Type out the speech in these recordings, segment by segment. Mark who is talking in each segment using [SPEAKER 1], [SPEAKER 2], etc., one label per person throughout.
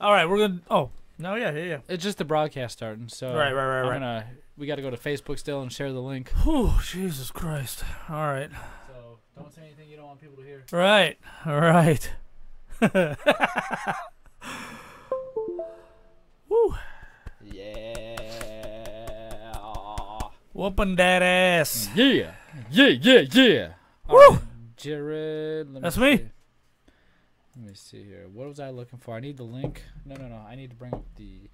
[SPEAKER 1] All right, we're gonna. Oh no, yeah.
[SPEAKER 2] It's just the broadcast starting, so
[SPEAKER 1] Right.
[SPEAKER 2] We got to go to Facebook still and share the link.
[SPEAKER 1] Whew, Jesus Christ. All right.
[SPEAKER 2] So don't say anything you don't want people to hear.
[SPEAKER 1] Right. All right. Woo.
[SPEAKER 2] Yeah.
[SPEAKER 1] Whooping that ass.
[SPEAKER 2] Yeah.
[SPEAKER 1] Woo.
[SPEAKER 2] Right, Jared.
[SPEAKER 1] That's me.
[SPEAKER 2] See. Let me see here. What was I looking for? I need the link. No. I need to bring up the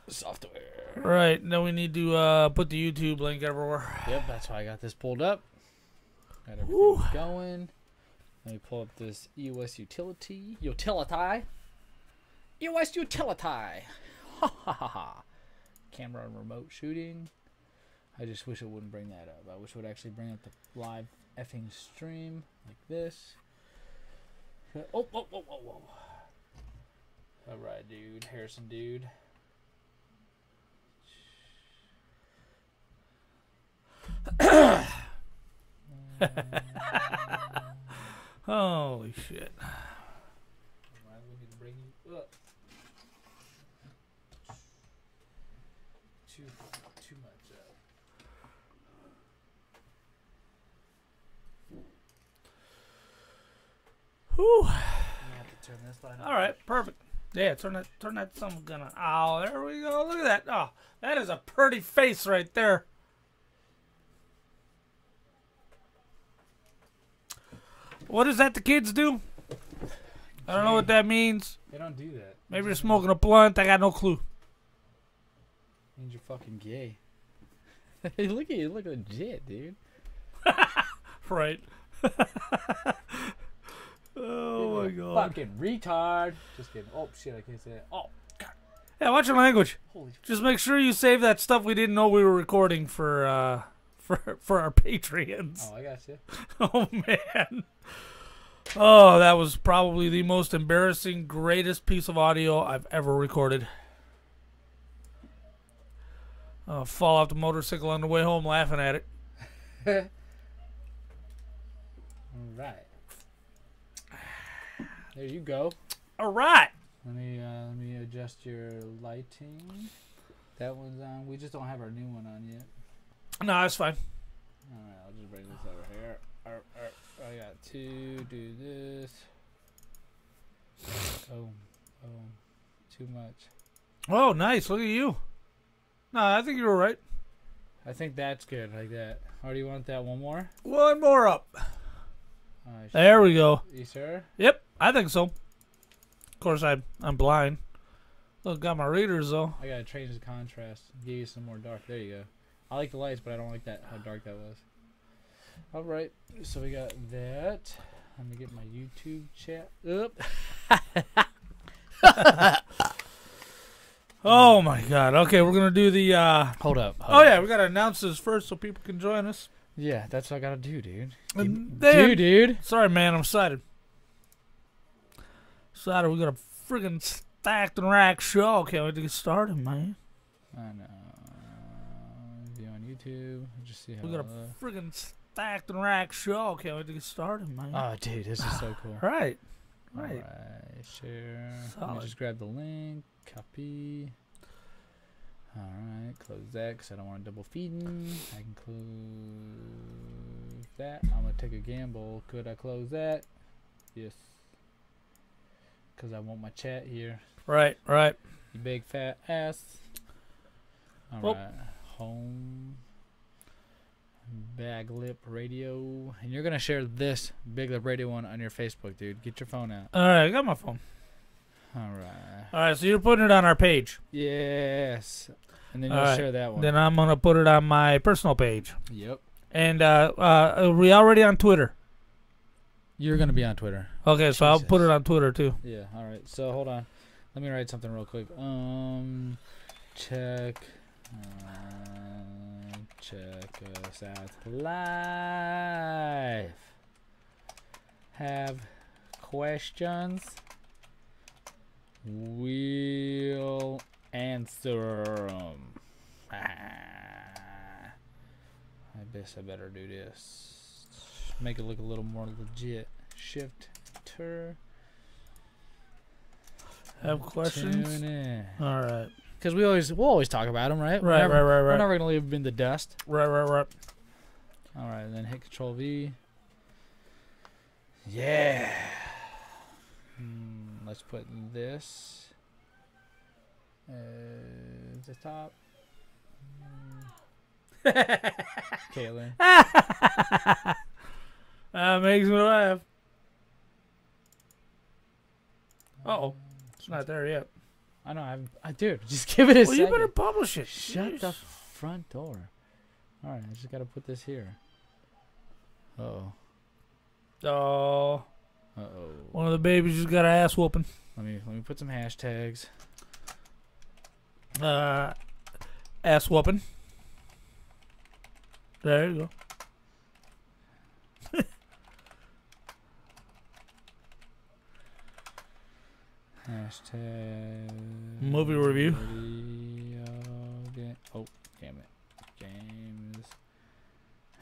[SPEAKER 2] software.
[SPEAKER 1] Right. Then we need to put the YouTube link everywhere.
[SPEAKER 2] Yep, that's why I got this pulled up. Got everything
[SPEAKER 1] Woo.
[SPEAKER 2] going. Let me pull up this EOS utility. EOS utility. Ha ha ha. Camera and remote shooting. I just wish it wouldn't bring that up. I wish it would actually bring up the live effing stream like this. Oh. Alright, dude. Harrison, dude.
[SPEAKER 1] Holy shit.
[SPEAKER 2] Why do we need to bring you up? Too much up.
[SPEAKER 1] Whew.
[SPEAKER 2] You have to turn this light on.
[SPEAKER 1] All right, perfect. Yeah, turn that some gonna. Oh, there we go. Look at that. Oh, that is a pretty face right there. What is that the kids do? I don't know what that means.
[SPEAKER 2] They don't do that.
[SPEAKER 1] Maybe they're smoking a blunt. I got no clue.
[SPEAKER 2] Means you're fucking gay. Hey, look at you. Look legit, dude.
[SPEAKER 1] Right. Oh my god.
[SPEAKER 2] Fucking retard. Just kidding. Oh shit, I can't say that. Oh god.
[SPEAKER 1] Yeah, watch your language.
[SPEAKER 2] Holy.
[SPEAKER 1] Just make sure you save that stuff we didn't know we were recording for our Patreons.
[SPEAKER 2] Oh, I got you.
[SPEAKER 1] Oh man. Oh, that was probably the most embarrassing, greatest piece of audio I've ever recorded. Fall off the motorcycle on the way home laughing at it.
[SPEAKER 2] All right. There you go.
[SPEAKER 1] All right.
[SPEAKER 2] Let me adjust your lighting. That one's on. We just don't have our new one on yet.
[SPEAKER 1] No, that's fine.
[SPEAKER 2] All right, I'll just bring this over here. I got to do this. Oh, too much.
[SPEAKER 1] Oh, nice. Look at you. No, I think you were right.
[SPEAKER 2] I think that's good, like that. Or do you want that one more?
[SPEAKER 1] One more up. There we go.
[SPEAKER 2] You sure?
[SPEAKER 1] Yep, I think so. Of course, I'm blind. Look, got my readers though.
[SPEAKER 2] I gotta change the contrast. Give you some more dark. There you go. I like the lights, but I don't like that how dark that was. All right, so we got that. Let me get my YouTube chat up.
[SPEAKER 1] Oh my god. Okay, we're gonna do the
[SPEAKER 2] Hold up.
[SPEAKER 1] Oh yeah, we gotta announce this first so people can join us.
[SPEAKER 2] Yeah, that's what I gotta do, dude.
[SPEAKER 1] Dude. Sorry, man, I'm excited. We got a friggin' stacked and racked show. Can't wait to get started, man.
[SPEAKER 2] I know. View on YouTube. Just see how.
[SPEAKER 1] We got a friggin' stacked and racked show. Can't wait to get started, man.
[SPEAKER 2] Oh, dude, this is so cool.
[SPEAKER 1] Right.
[SPEAKER 2] Alright, share. Let me
[SPEAKER 1] Solid.
[SPEAKER 2] just grab the link. Copy. Alright, close that because I don't want double feeding. I can close that. I'm going to take a gamble. Could I close that? Yes. Because I want my chat here.
[SPEAKER 1] Right.
[SPEAKER 2] You big fat ass. Alright. Home. Bag Lip Radio. And you're going to share this Big Lip Radio one on your Facebook, dude. Get your phone out.
[SPEAKER 1] Alright, I got my phone.
[SPEAKER 2] Alright,
[SPEAKER 1] so you're putting it on our page.
[SPEAKER 2] Yes. And then you'll
[SPEAKER 1] Alright,
[SPEAKER 2] share that one.
[SPEAKER 1] Then I'm gonna put it on my personal page.
[SPEAKER 2] Yep.
[SPEAKER 1] And are we already on Twitter?
[SPEAKER 2] You're going to be on Twitter.
[SPEAKER 1] Okay, so I'll put it on Twitter too.
[SPEAKER 2] Yeah, alright. So hold on. Let me write something real quick. Check us out live. Have questions? We'll answer them. I guess I better do this. Make it look a little more legit. Shift-ter.
[SPEAKER 1] Have questions?
[SPEAKER 2] Tune in.
[SPEAKER 1] All right.
[SPEAKER 2] Because we'll always talk about them, right?
[SPEAKER 1] Right.
[SPEAKER 2] We're never gonna leave them in the dust.
[SPEAKER 1] Right.
[SPEAKER 2] All right, then hit Control V. Yeah. Let's put this at the top. Caitlin.
[SPEAKER 1] That makes me laugh. Uh-oh. It's not there yet.
[SPEAKER 2] I know. Dude, just give it a
[SPEAKER 1] Well,
[SPEAKER 2] second.
[SPEAKER 1] you better publish it.
[SPEAKER 2] Shut
[SPEAKER 1] Jeez.
[SPEAKER 2] the front door. All right, I just got to put this here. Uh-oh.
[SPEAKER 1] Oh.
[SPEAKER 2] Uh-oh.
[SPEAKER 1] One of the babies just got an ass whooping.
[SPEAKER 2] Let me put some hashtags.
[SPEAKER 1] Ass whooping. There you go.
[SPEAKER 2] Hashtag
[SPEAKER 1] Movie review.
[SPEAKER 2] Oh, damn it. Games.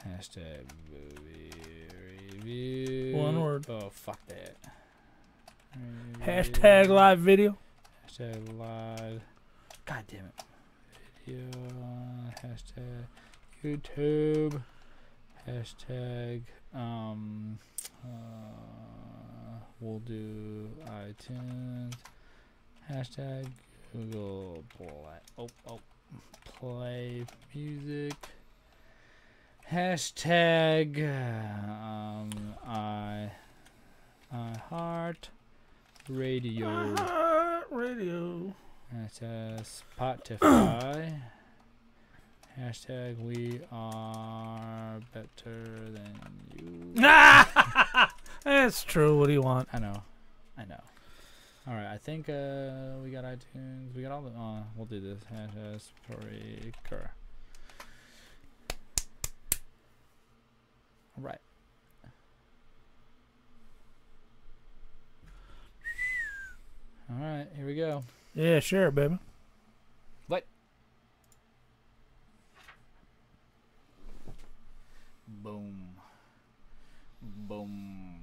[SPEAKER 2] Hashtag movie review.
[SPEAKER 1] One word.
[SPEAKER 2] Oh, fuck that.
[SPEAKER 1] Hashtag live video.
[SPEAKER 2] Hashtag live. God damn it. Video. Hashtag YouTube. Hashtag we'll do iTunes. Hashtag Google Play. Play music. Hashtag iHeart Radio.
[SPEAKER 1] Radio.
[SPEAKER 2] Hashtag Spotify. Hashtag we are better than you.
[SPEAKER 1] That's true. What do you want?
[SPEAKER 2] I know. All right, I think we got iTunes. We got all the. We'll do this. Hashtag Spreaker. All right. All right, here we go.
[SPEAKER 1] Yeah, sure, baby.
[SPEAKER 2] What? Boom. Boom.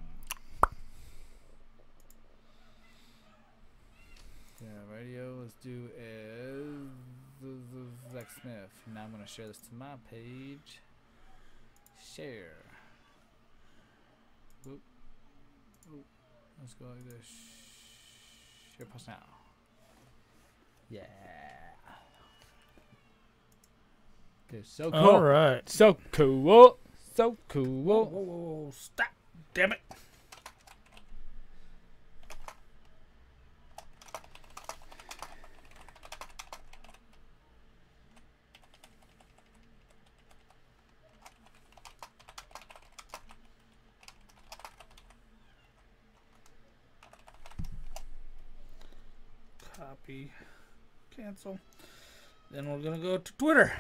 [SPEAKER 2] Yeah, radio. Let's do as Zach Smith. Now I'm gonna share this to my page. Share. Whoop. Whoop. Let's go like this. Share post now. Yeah. It's so cool.
[SPEAKER 1] All right.
[SPEAKER 2] So cool. So cool.
[SPEAKER 1] Whoa. Stop. Damn it. Copy. Cancel. Then we're going to go to Twitter.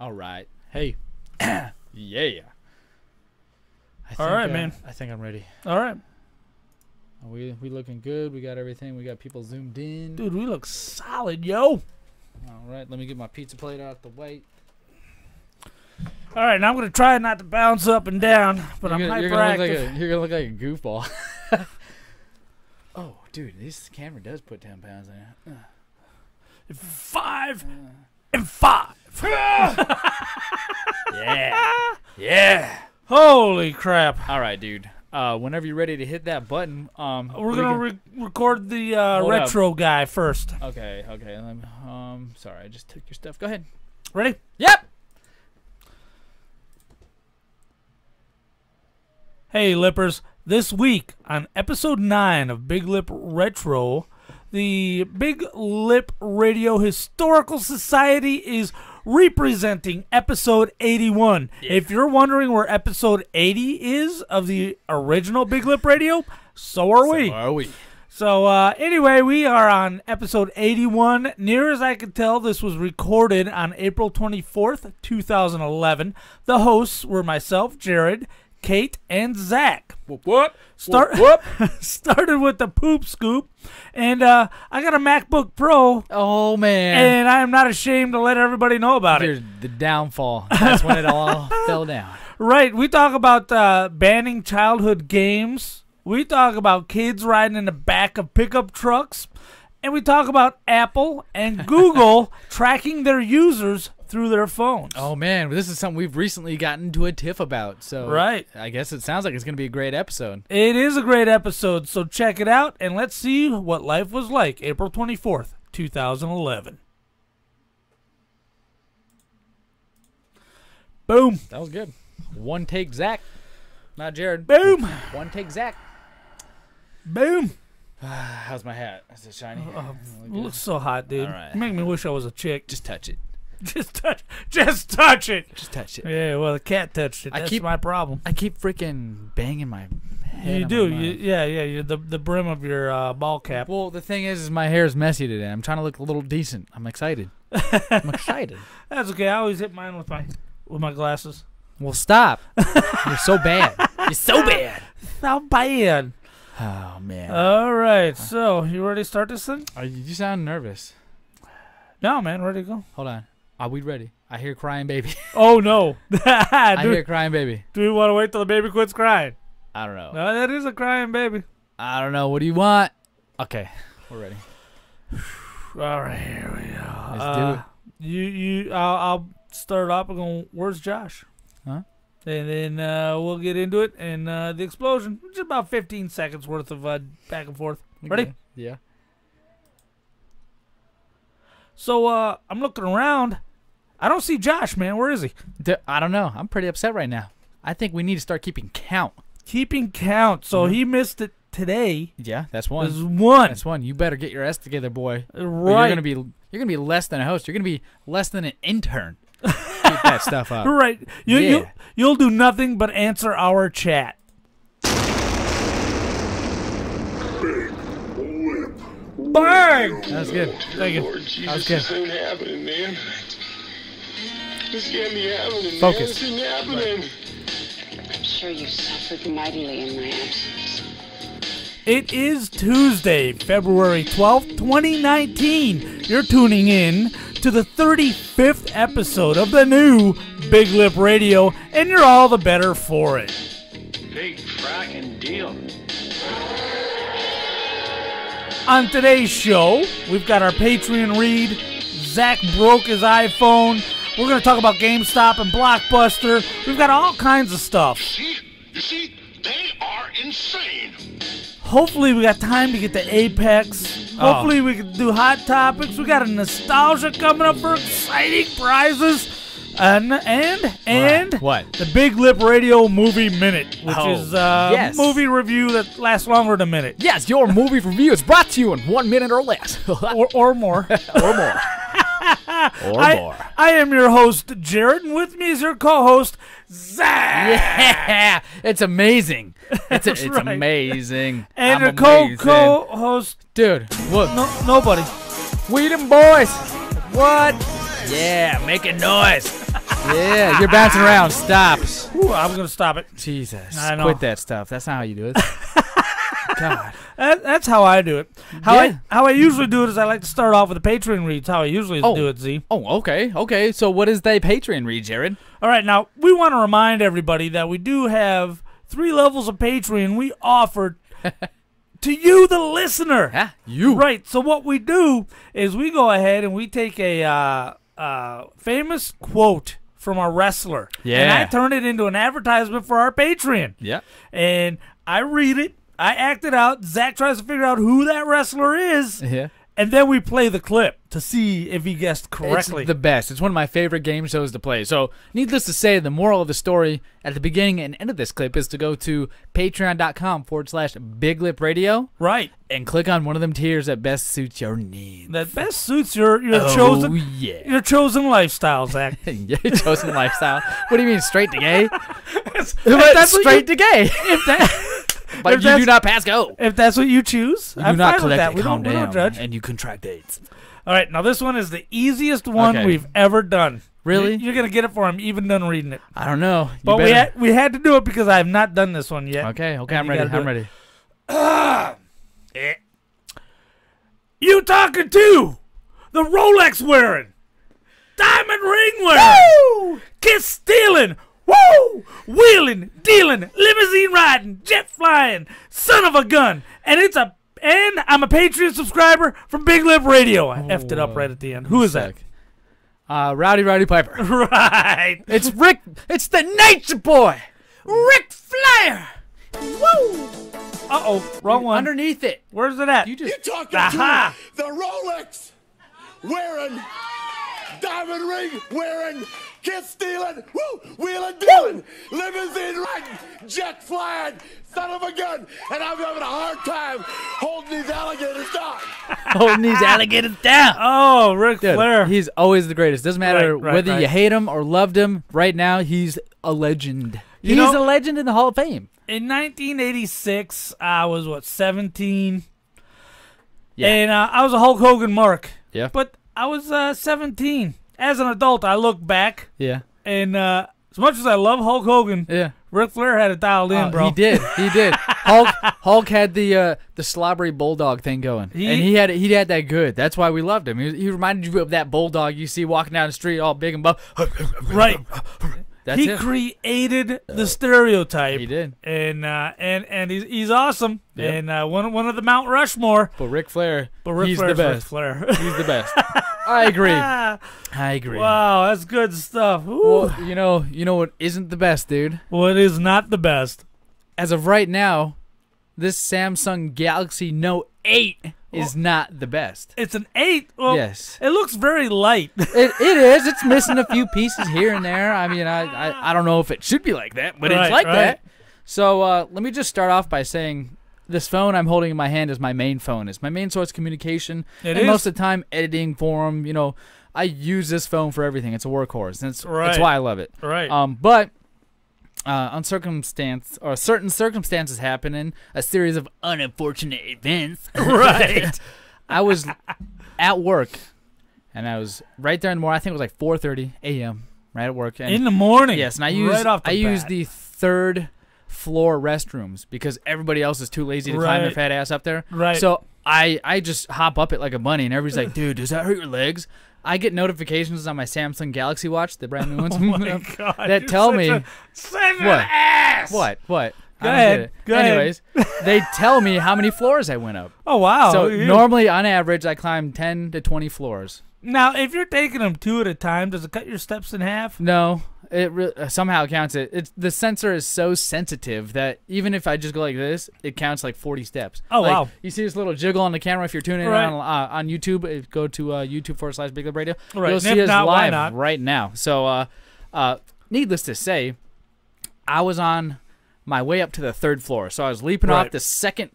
[SPEAKER 2] All right. Hey. Yeah.
[SPEAKER 1] All right, man.
[SPEAKER 2] I think I'm ready.
[SPEAKER 1] All right.
[SPEAKER 2] We looking good. We got everything. We got people zoomed in.
[SPEAKER 1] Dude, we look solid, yo.
[SPEAKER 2] All right. Let me get my pizza plate out the way.
[SPEAKER 1] All right, now I'm going to try not to bounce up and down, but I'm hyperactive.
[SPEAKER 2] You're going to look like a goofball. Oh, dude, this camera does put 10 pounds in it.
[SPEAKER 1] 5 and 5.
[SPEAKER 2] Yeah.
[SPEAKER 1] Holy crap.
[SPEAKER 2] All right, dude. Whenever you're ready to hit that button,
[SPEAKER 1] We're going to record the
[SPEAKER 2] Hold
[SPEAKER 1] retro guy first.
[SPEAKER 2] Okay. Sorry, I just took your stuff. Go ahead.
[SPEAKER 1] Ready?
[SPEAKER 2] Yep.
[SPEAKER 1] Hey, Lippers. This week on episode 9 of Big Lip Retro, the Big Lip Radio Historical Society is representing episode 81.
[SPEAKER 2] Yeah.
[SPEAKER 1] If you're wondering where episode 80 is of the original Big Lip Radio, so are we. So anyway, we are on episode 81. Near as I can tell, this was recorded on April 24th, 2011. The hosts were myself, Jared, Kate, and Zach.
[SPEAKER 2] What?
[SPEAKER 1] Started with the poop scoop, and I got a MacBook Pro.
[SPEAKER 2] Oh, man.
[SPEAKER 1] And I am not ashamed to let everybody know about it.
[SPEAKER 2] Here's the downfall. That's when it all fell down.
[SPEAKER 1] Right. We talk about banning childhood games We talk about kids riding in the back of pickup trucks. And we talk about Apple and Google tracking their users through their phones.
[SPEAKER 2] Oh, man. This is something we've recently gotten into a tiff about. So
[SPEAKER 1] right.
[SPEAKER 2] I guess it sounds like it's going to be a great episode.
[SPEAKER 1] It is a great episode. So check it out. And let's see what life was like April 24th, 2011. Boom.
[SPEAKER 2] That was good. One take, Zach. Not Jared.
[SPEAKER 1] Boom.
[SPEAKER 2] One take, Zach.
[SPEAKER 1] Boom.
[SPEAKER 2] How's my hat? Is it shiny?
[SPEAKER 1] It looks so hot, dude.
[SPEAKER 2] All right.
[SPEAKER 1] You make me wish I was a chick.
[SPEAKER 2] Just touch it.
[SPEAKER 1] Just touch it.
[SPEAKER 2] Just touch it.
[SPEAKER 1] Yeah, well, the cat touched it. That's my problem.
[SPEAKER 2] I keep freaking banging my head.
[SPEAKER 1] You do. You're the brim of your ball cap.
[SPEAKER 2] Well, the thing is my hair is messy today. I'm trying to look a little decent. I'm excited. I'm excited.
[SPEAKER 1] That's okay. I always hit mine with my glasses.
[SPEAKER 2] Well, stop. You're so bad. You're so bad.
[SPEAKER 1] So bad.
[SPEAKER 2] Oh, man.
[SPEAKER 1] All right. So, you ready to start this thing?
[SPEAKER 2] You sound nervous.
[SPEAKER 1] No, man. Ready to go?
[SPEAKER 2] Hold on. Are we ready? I hear crying baby.
[SPEAKER 1] Oh, no.
[SPEAKER 2] I hear crying baby.
[SPEAKER 1] Do we want to wait till the baby quits crying?
[SPEAKER 2] I don't know.
[SPEAKER 1] No, that is a crying baby.
[SPEAKER 2] I don't know. What do you want? Okay. We're ready.
[SPEAKER 1] All right. Here we go.
[SPEAKER 2] Let's do it.
[SPEAKER 1] I'll start off and go, where's Josh?
[SPEAKER 2] Huh?
[SPEAKER 1] And then we'll get into it and the explosion. Just about 15 seconds worth of back and forth. Ready?
[SPEAKER 2] Okay. Yeah.
[SPEAKER 1] So I'm looking around. I don't see Josh, man. Where is he?
[SPEAKER 2] I don't know. I'm pretty upset right now. I think we need to start keeping count.
[SPEAKER 1] Keeping count. So he missed it today.
[SPEAKER 2] Yeah, that's one.
[SPEAKER 1] There's one.
[SPEAKER 2] That's one. You better get your ass together, boy.
[SPEAKER 1] Right.
[SPEAKER 2] You're gonna be less than a host. You're gonna be less than an intern. Keep that stuff up.
[SPEAKER 1] Right. You'll do nothing but answer our chat. Bang!
[SPEAKER 2] That was good.
[SPEAKER 1] Thank you.
[SPEAKER 3] Lord Jesus,
[SPEAKER 2] That was good.
[SPEAKER 3] this ain't happening, man. This can't be happening,
[SPEAKER 2] Focus.
[SPEAKER 3] man. This ain't happening.
[SPEAKER 4] I'm sure you suffered mightily in my absence.
[SPEAKER 1] It is Tuesday, February 12th, 2019. You're tuning in to the 35th episode of the new Big Lip Radio, and you're all the better for it.
[SPEAKER 3] Big fracking deal.
[SPEAKER 1] On today's show, we've got our Patreon read. Zach broke his iPhone. We're going to talk about GameStop and Blockbuster. We've got all kinds of stuff.
[SPEAKER 3] You see, they are insane.
[SPEAKER 1] Hopefully we got time to get to Apex. Hopefully we can do Hot Topics. We got a nostalgia coming up for exciting prizes. And
[SPEAKER 2] What?
[SPEAKER 1] The Big Lip Radio Movie Minute, which is
[SPEAKER 2] yes.
[SPEAKER 1] movie review that lasts longer than a minute.
[SPEAKER 2] Yes, your movie review is brought to you in 1 minute or less.
[SPEAKER 1] or more.
[SPEAKER 2] Or more. More.
[SPEAKER 1] I am your host, Jared, and with me is your co-host, Zach.
[SPEAKER 2] Yeah, it's amazing. It's
[SPEAKER 1] right.
[SPEAKER 2] amazing.
[SPEAKER 1] And
[SPEAKER 2] I'm
[SPEAKER 1] your
[SPEAKER 2] amazing.
[SPEAKER 1] co-host,
[SPEAKER 2] Dude, look.
[SPEAKER 1] nobody.
[SPEAKER 2] We them boys. What? Yeah, making noise. Yeah, you're bouncing around. Stop.
[SPEAKER 1] Ooh, I'm going to stop it.
[SPEAKER 2] Jesus.
[SPEAKER 1] I know.
[SPEAKER 2] Quit that stuff. That's not how you do it. God.
[SPEAKER 1] That's how I do it. How I usually do it is I like to start off with a Patreon read. It's how I usually do it, Z.
[SPEAKER 2] Oh, okay. Okay. So what is the Patreon read, Jared?
[SPEAKER 1] All right, now, we want to remind everybody that we do have 3 levels of Patreon we offer to you, the listener.
[SPEAKER 2] Huh? You.
[SPEAKER 1] Right, so what we do is we go ahead and we take a famous quote from a wrestler.
[SPEAKER 2] Yeah.
[SPEAKER 1] And I turn it into an advertisement for our Patreon.
[SPEAKER 2] Yeah.
[SPEAKER 1] And I read it. I act it out. Zach tries to figure out who that wrestler is.
[SPEAKER 2] Yeah.
[SPEAKER 1] And then we play the clip to see if he guessed correctly.
[SPEAKER 2] It's the best. It's one of my favorite game shows to play. So, needless to say, the moral of the story at the beginning and end of this clip is to go to patreon.com/Big Radio.
[SPEAKER 1] Right.
[SPEAKER 2] And click on one of them tiers that best suits your needs.
[SPEAKER 1] That best suits your
[SPEAKER 2] your
[SPEAKER 1] chosen lifestyle, Zach.
[SPEAKER 2] Your chosen lifestyle. What do you mean, straight to gay?
[SPEAKER 1] that's
[SPEAKER 2] straight to gay.
[SPEAKER 1] If that...
[SPEAKER 2] But you do not pass go.
[SPEAKER 1] If that's what you choose,
[SPEAKER 2] You
[SPEAKER 1] I'm
[SPEAKER 2] do not
[SPEAKER 1] fine with
[SPEAKER 2] collect
[SPEAKER 1] that.
[SPEAKER 2] it,
[SPEAKER 1] We
[SPEAKER 2] calm
[SPEAKER 1] don't
[SPEAKER 2] down,
[SPEAKER 1] judge.
[SPEAKER 2] and you contract AIDS.
[SPEAKER 1] All right, now this one is the easiest one
[SPEAKER 2] Okay.
[SPEAKER 1] we've ever done.
[SPEAKER 2] Really?
[SPEAKER 1] You're gonna get it for him, even done reading it.
[SPEAKER 2] I don't know.
[SPEAKER 1] But we had to do it because I have not done this one yet.
[SPEAKER 2] Okay,
[SPEAKER 1] And
[SPEAKER 2] I'm
[SPEAKER 1] you
[SPEAKER 2] ready.
[SPEAKER 1] gotta
[SPEAKER 2] I'm
[SPEAKER 1] do
[SPEAKER 2] ready.
[SPEAKER 1] You talking to the Rolex wearing, diamond ring wearing, kiss stealing, woo! Woo! Wheeling, dealing, limousine riding, jet flying, son of a gun. And I'm a Patreon subscriber from Big Lip Radio. I effed it up right at the end. Who is that?
[SPEAKER 2] Rowdy Piper.
[SPEAKER 1] Right.
[SPEAKER 2] It's Rick. It's the Nature Boy, Ric Flair. Woo!
[SPEAKER 1] Uh-oh, wrong one.
[SPEAKER 2] Underneath it.
[SPEAKER 1] Where's it at?
[SPEAKER 2] You
[SPEAKER 5] You're talking to the Rolex wearing, diamond ring wearing, kiss stealing, wheeling dealing, limousine riding, jet flying, son of a gun, and I'm having a hard time holding these alligators down.
[SPEAKER 2] Holding these alligators down.
[SPEAKER 1] Oh, Ric Flair.
[SPEAKER 2] He's always the greatest. Doesn't matter
[SPEAKER 1] Right,
[SPEAKER 2] whether
[SPEAKER 1] right.
[SPEAKER 2] you hate him or loved him. Right now, he's a legend. He's a legend in the Hall of Fame.
[SPEAKER 1] In 1986, I was, 17?
[SPEAKER 2] Yeah.
[SPEAKER 1] And I was a Hulk Hogan mark.
[SPEAKER 2] Yeah.
[SPEAKER 1] But I was 17. As an adult, I look back,
[SPEAKER 2] Yeah.
[SPEAKER 1] and as much as I love Hulk Hogan,
[SPEAKER 2] Yeah.
[SPEAKER 1] Ric Flair had it dialed in, bro.
[SPEAKER 2] He did. Hulk had the slobbery bulldog thing going, and he had that good. That's why we loved him. He reminded you of that bulldog you see walking down the street, all big and buff.
[SPEAKER 1] Right.
[SPEAKER 2] That's
[SPEAKER 1] He
[SPEAKER 2] it.
[SPEAKER 1] created the stereotype.
[SPEAKER 2] He did.
[SPEAKER 1] And he's awesome.
[SPEAKER 2] Yep.
[SPEAKER 1] And one of the Mount Rushmore.
[SPEAKER 2] But Ric Flair,
[SPEAKER 1] Flair's
[SPEAKER 2] he's the best.
[SPEAKER 1] Ric Flair.
[SPEAKER 2] He's the best. I agree.
[SPEAKER 1] Wow, that's good stuff. Ooh.
[SPEAKER 2] Well, you know what isn't the best, dude?
[SPEAKER 1] What is not the best?
[SPEAKER 2] As of right now, this Samsung Galaxy Note 8 is not the best.
[SPEAKER 1] It's an 8. Well,
[SPEAKER 2] Yes.
[SPEAKER 1] It looks very light.
[SPEAKER 2] It is. It's missing a few pieces here and there. I mean, I don't know if it should be like that, but it's like that. So let me just start off by saying this phone I'm holding in my hand is my main phone. It's my main source of communication.
[SPEAKER 1] It
[SPEAKER 2] and
[SPEAKER 1] is.
[SPEAKER 2] most of the time, editing, forum, I use this phone for everything. It's a workhorse. And it's
[SPEAKER 1] Right.
[SPEAKER 2] why I love it.
[SPEAKER 1] Right.
[SPEAKER 2] But certain circumstances happening, a series of unfortunate events.
[SPEAKER 1] Right.
[SPEAKER 2] I was at work, and I was right there in the morning. I think it was like 4:30 a.m. right at work. And
[SPEAKER 1] In the morning.
[SPEAKER 2] yes, and I
[SPEAKER 1] right
[SPEAKER 2] used the third floor restrooms because everybody else is too lazy to climb their
[SPEAKER 1] Right.
[SPEAKER 2] fat ass up there.
[SPEAKER 1] Right.
[SPEAKER 2] So I just hop up it like a bunny, and everybody's like, "Dude, does that hurt your legs?" I get notifications on my Samsung Galaxy Watch, the brand new ones,
[SPEAKER 1] Oh my God,
[SPEAKER 2] that
[SPEAKER 1] you're
[SPEAKER 2] tell
[SPEAKER 1] such
[SPEAKER 2] me
[SPEAKER 1] such an
[SPEAKER 2] What?
[SPEAKER 1] ass.
[SPEAKER 2] What?
[SPEAKER 1] Go
[SPEAKER 2] I don't
[SPEAKER 1] ahead.
[SPEAKER 2] get it.
[SPEAKER 1] Go ahead.
[SPEAKER 2] Anyways, they tell me how many floors I went up.
[SPEAKER 1] Oh wow.
[SPEAKER 2] So
[SPEAKER 1] You-
[SPEAKER 2] normally, on average, I climb 10 to 20 floors.
[SPEAKER 1] now, if you're taking them 2 at a time, does it cut your steps in half?
[SPEAKER 2] No, it somehow counts it. It's the sensor is so sensitive that even if I just go like this, it counts like 40 steps.
[SPEAKER 1] Oh,
[SPEAKER 2] Like,
[SPEAKER 1] wow.
[SPEAKER 2] You see this little jiggle on the camera if you're tuning in
[SPEAKER 1] Right.
[SPEAKER 2] on YouTube. Go to YouTube.com/Big Lip Radio.
[SPEAKER 1] Right.
[SPEAKER 2] You'll
[SPEAKER 1] And
[SPEAKER 2] see
[SPEAKER 1] if
[SPEAKER 2] us
[SPEAKER 1] not, why
[SPEAKER 2] live
[SPEAKER 1] not?
[SPEAKER 2] right now. So, needless to say, I was on my way up to the third floor. So I was leaping
[SPEAKER 1] Right.
[SPEAKER 2] off the second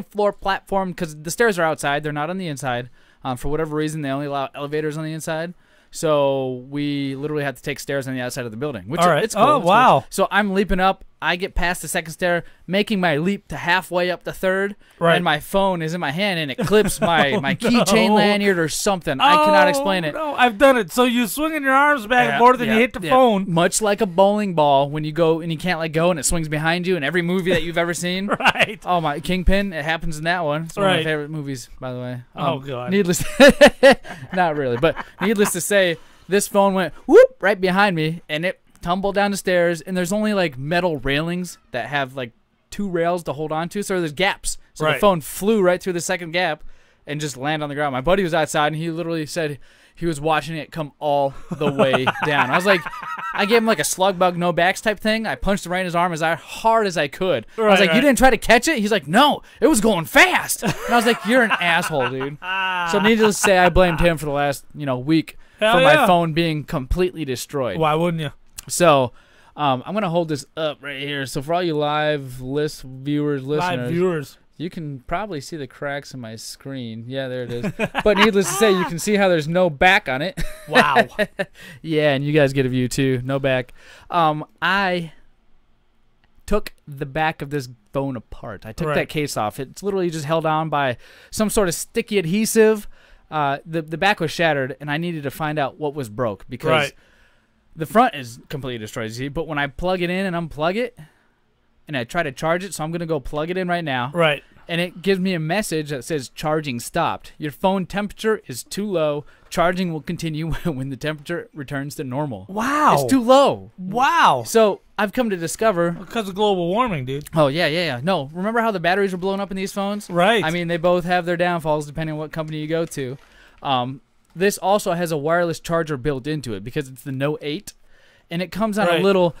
[SPEAKER 2] floor platform because the stairs are outside. They're not on the inside. For whatever reason, they only allow elevators on the inside. So we literally had to take stairs on the outside of the building. Which
[SPEAKER 1] All right.
[SPEAKER 2] it's cool.
[SPEAKER 1] Oh,
[SPEAKER 2] it's cool.
[SPEAKER 1] wow.
[SPEAKER 2] So I'm leaping up. I get past the second stair, making my leap to halfway up the third.
[SPEAKER 1] Right.
[SPEAKER 2] And my phone is in my hand, and it clips my keychain
[SPEAKER 1] no.
[SPEAKER 2] lanyard or something. I cannot explain it.
[SPEAKER 1] No, I've done it. So you swinging your arms back and forth, and you hit the phone.
[SPEAKER 2] Much like a bowling ball when you go and you can't let go, and it swings behind you in every movie that you've ever seen.
[SPEAKER 1] Right.
[SPEAKER 2] Oh my, Kingpin! It happens in that one. It's one of my
[SPEAKER 1] Right.
[SPEAKER 2] favorite movies, by the way.
[SPEAKER 1] Oh, God.
[SPEAKER 2] Needless, not really, but needless to say, this phone went whoop right behind me, and it tumbled down the stairs. And there's only like metal railings that have like 2 rails to hold on to, so there's gaps. So the
[SPEAKER 1] Right.
[SPEAKER 2] phone flew right through the second gap and just landed on the ground. My buddy was outside, and he literally said he was watching it come all the way down. I was like, I gave him like a slug bug, no backs type thing. I punched him right in his arm as hard as I could. I was like,
[SPEAKER 1] right.
[SPEAKER 2] you didn't try to catch it? He's like, no, it was going fast. And I was like, you're an asshole, dude. So needless to say, I blamed him for the last week
[SPEAKER 1] Hell
[SPEAKER 2] for
[SPEAKER 1] yeah.
[SPEAKER 2] my phone being completely destroyed.
[SPEAKER 1] Why wouldn't you?
[SPEAKER 2] So I'm going to hold this up right here. So for all you live viewers, listeners,
[SPEAKER 1] Live viewers.
[SPEAKER 2] you can probably see the cracks in my screen. Yeah, there it is. But needless to say, you can see how there's no back on it.
[SPEAKER 1] Wow.
[SPEAKER 2] Yeah, and you guys get a view too. No back. I took the back of this phone apart. I took
[SPEAKER 1] Right.
[SPEAKER 2] that case off. It's literally just held on by some sort of sticky adhesive. The back was shattered, and I needed to find out what was broke because
[SPEAKER 1] Right.
[SPEAKER 2] the front is completely destroyed. You see, but when I plug it in and unplug it, and I try to charge it, so I'm gonna go plug it in right now.
[SPEAKER 1] Right.
[SPEAKER 2] And it gives me a message that says charging stopped. Your phone temperature is too low. Charging will continue when the temperature returns to normal.
[SPEAKER 1] Wow.
[SPEAKER 2] It's too low.
[SPEAKER 1] Wow.
[SPEAKER 2] So I've come to discover
[SPEAKER 1] because of global warming, dude.
[SPEAKER 2] Oh yeah. No, remember how the batteries were blowing up in these phones?
[SPEAKER 1] Right.
[SPEAKER 2] I mean, they both have their downfalls depending on what company you go to. This also has a wireless charger built into it because it's the Note 8, and it comes on a little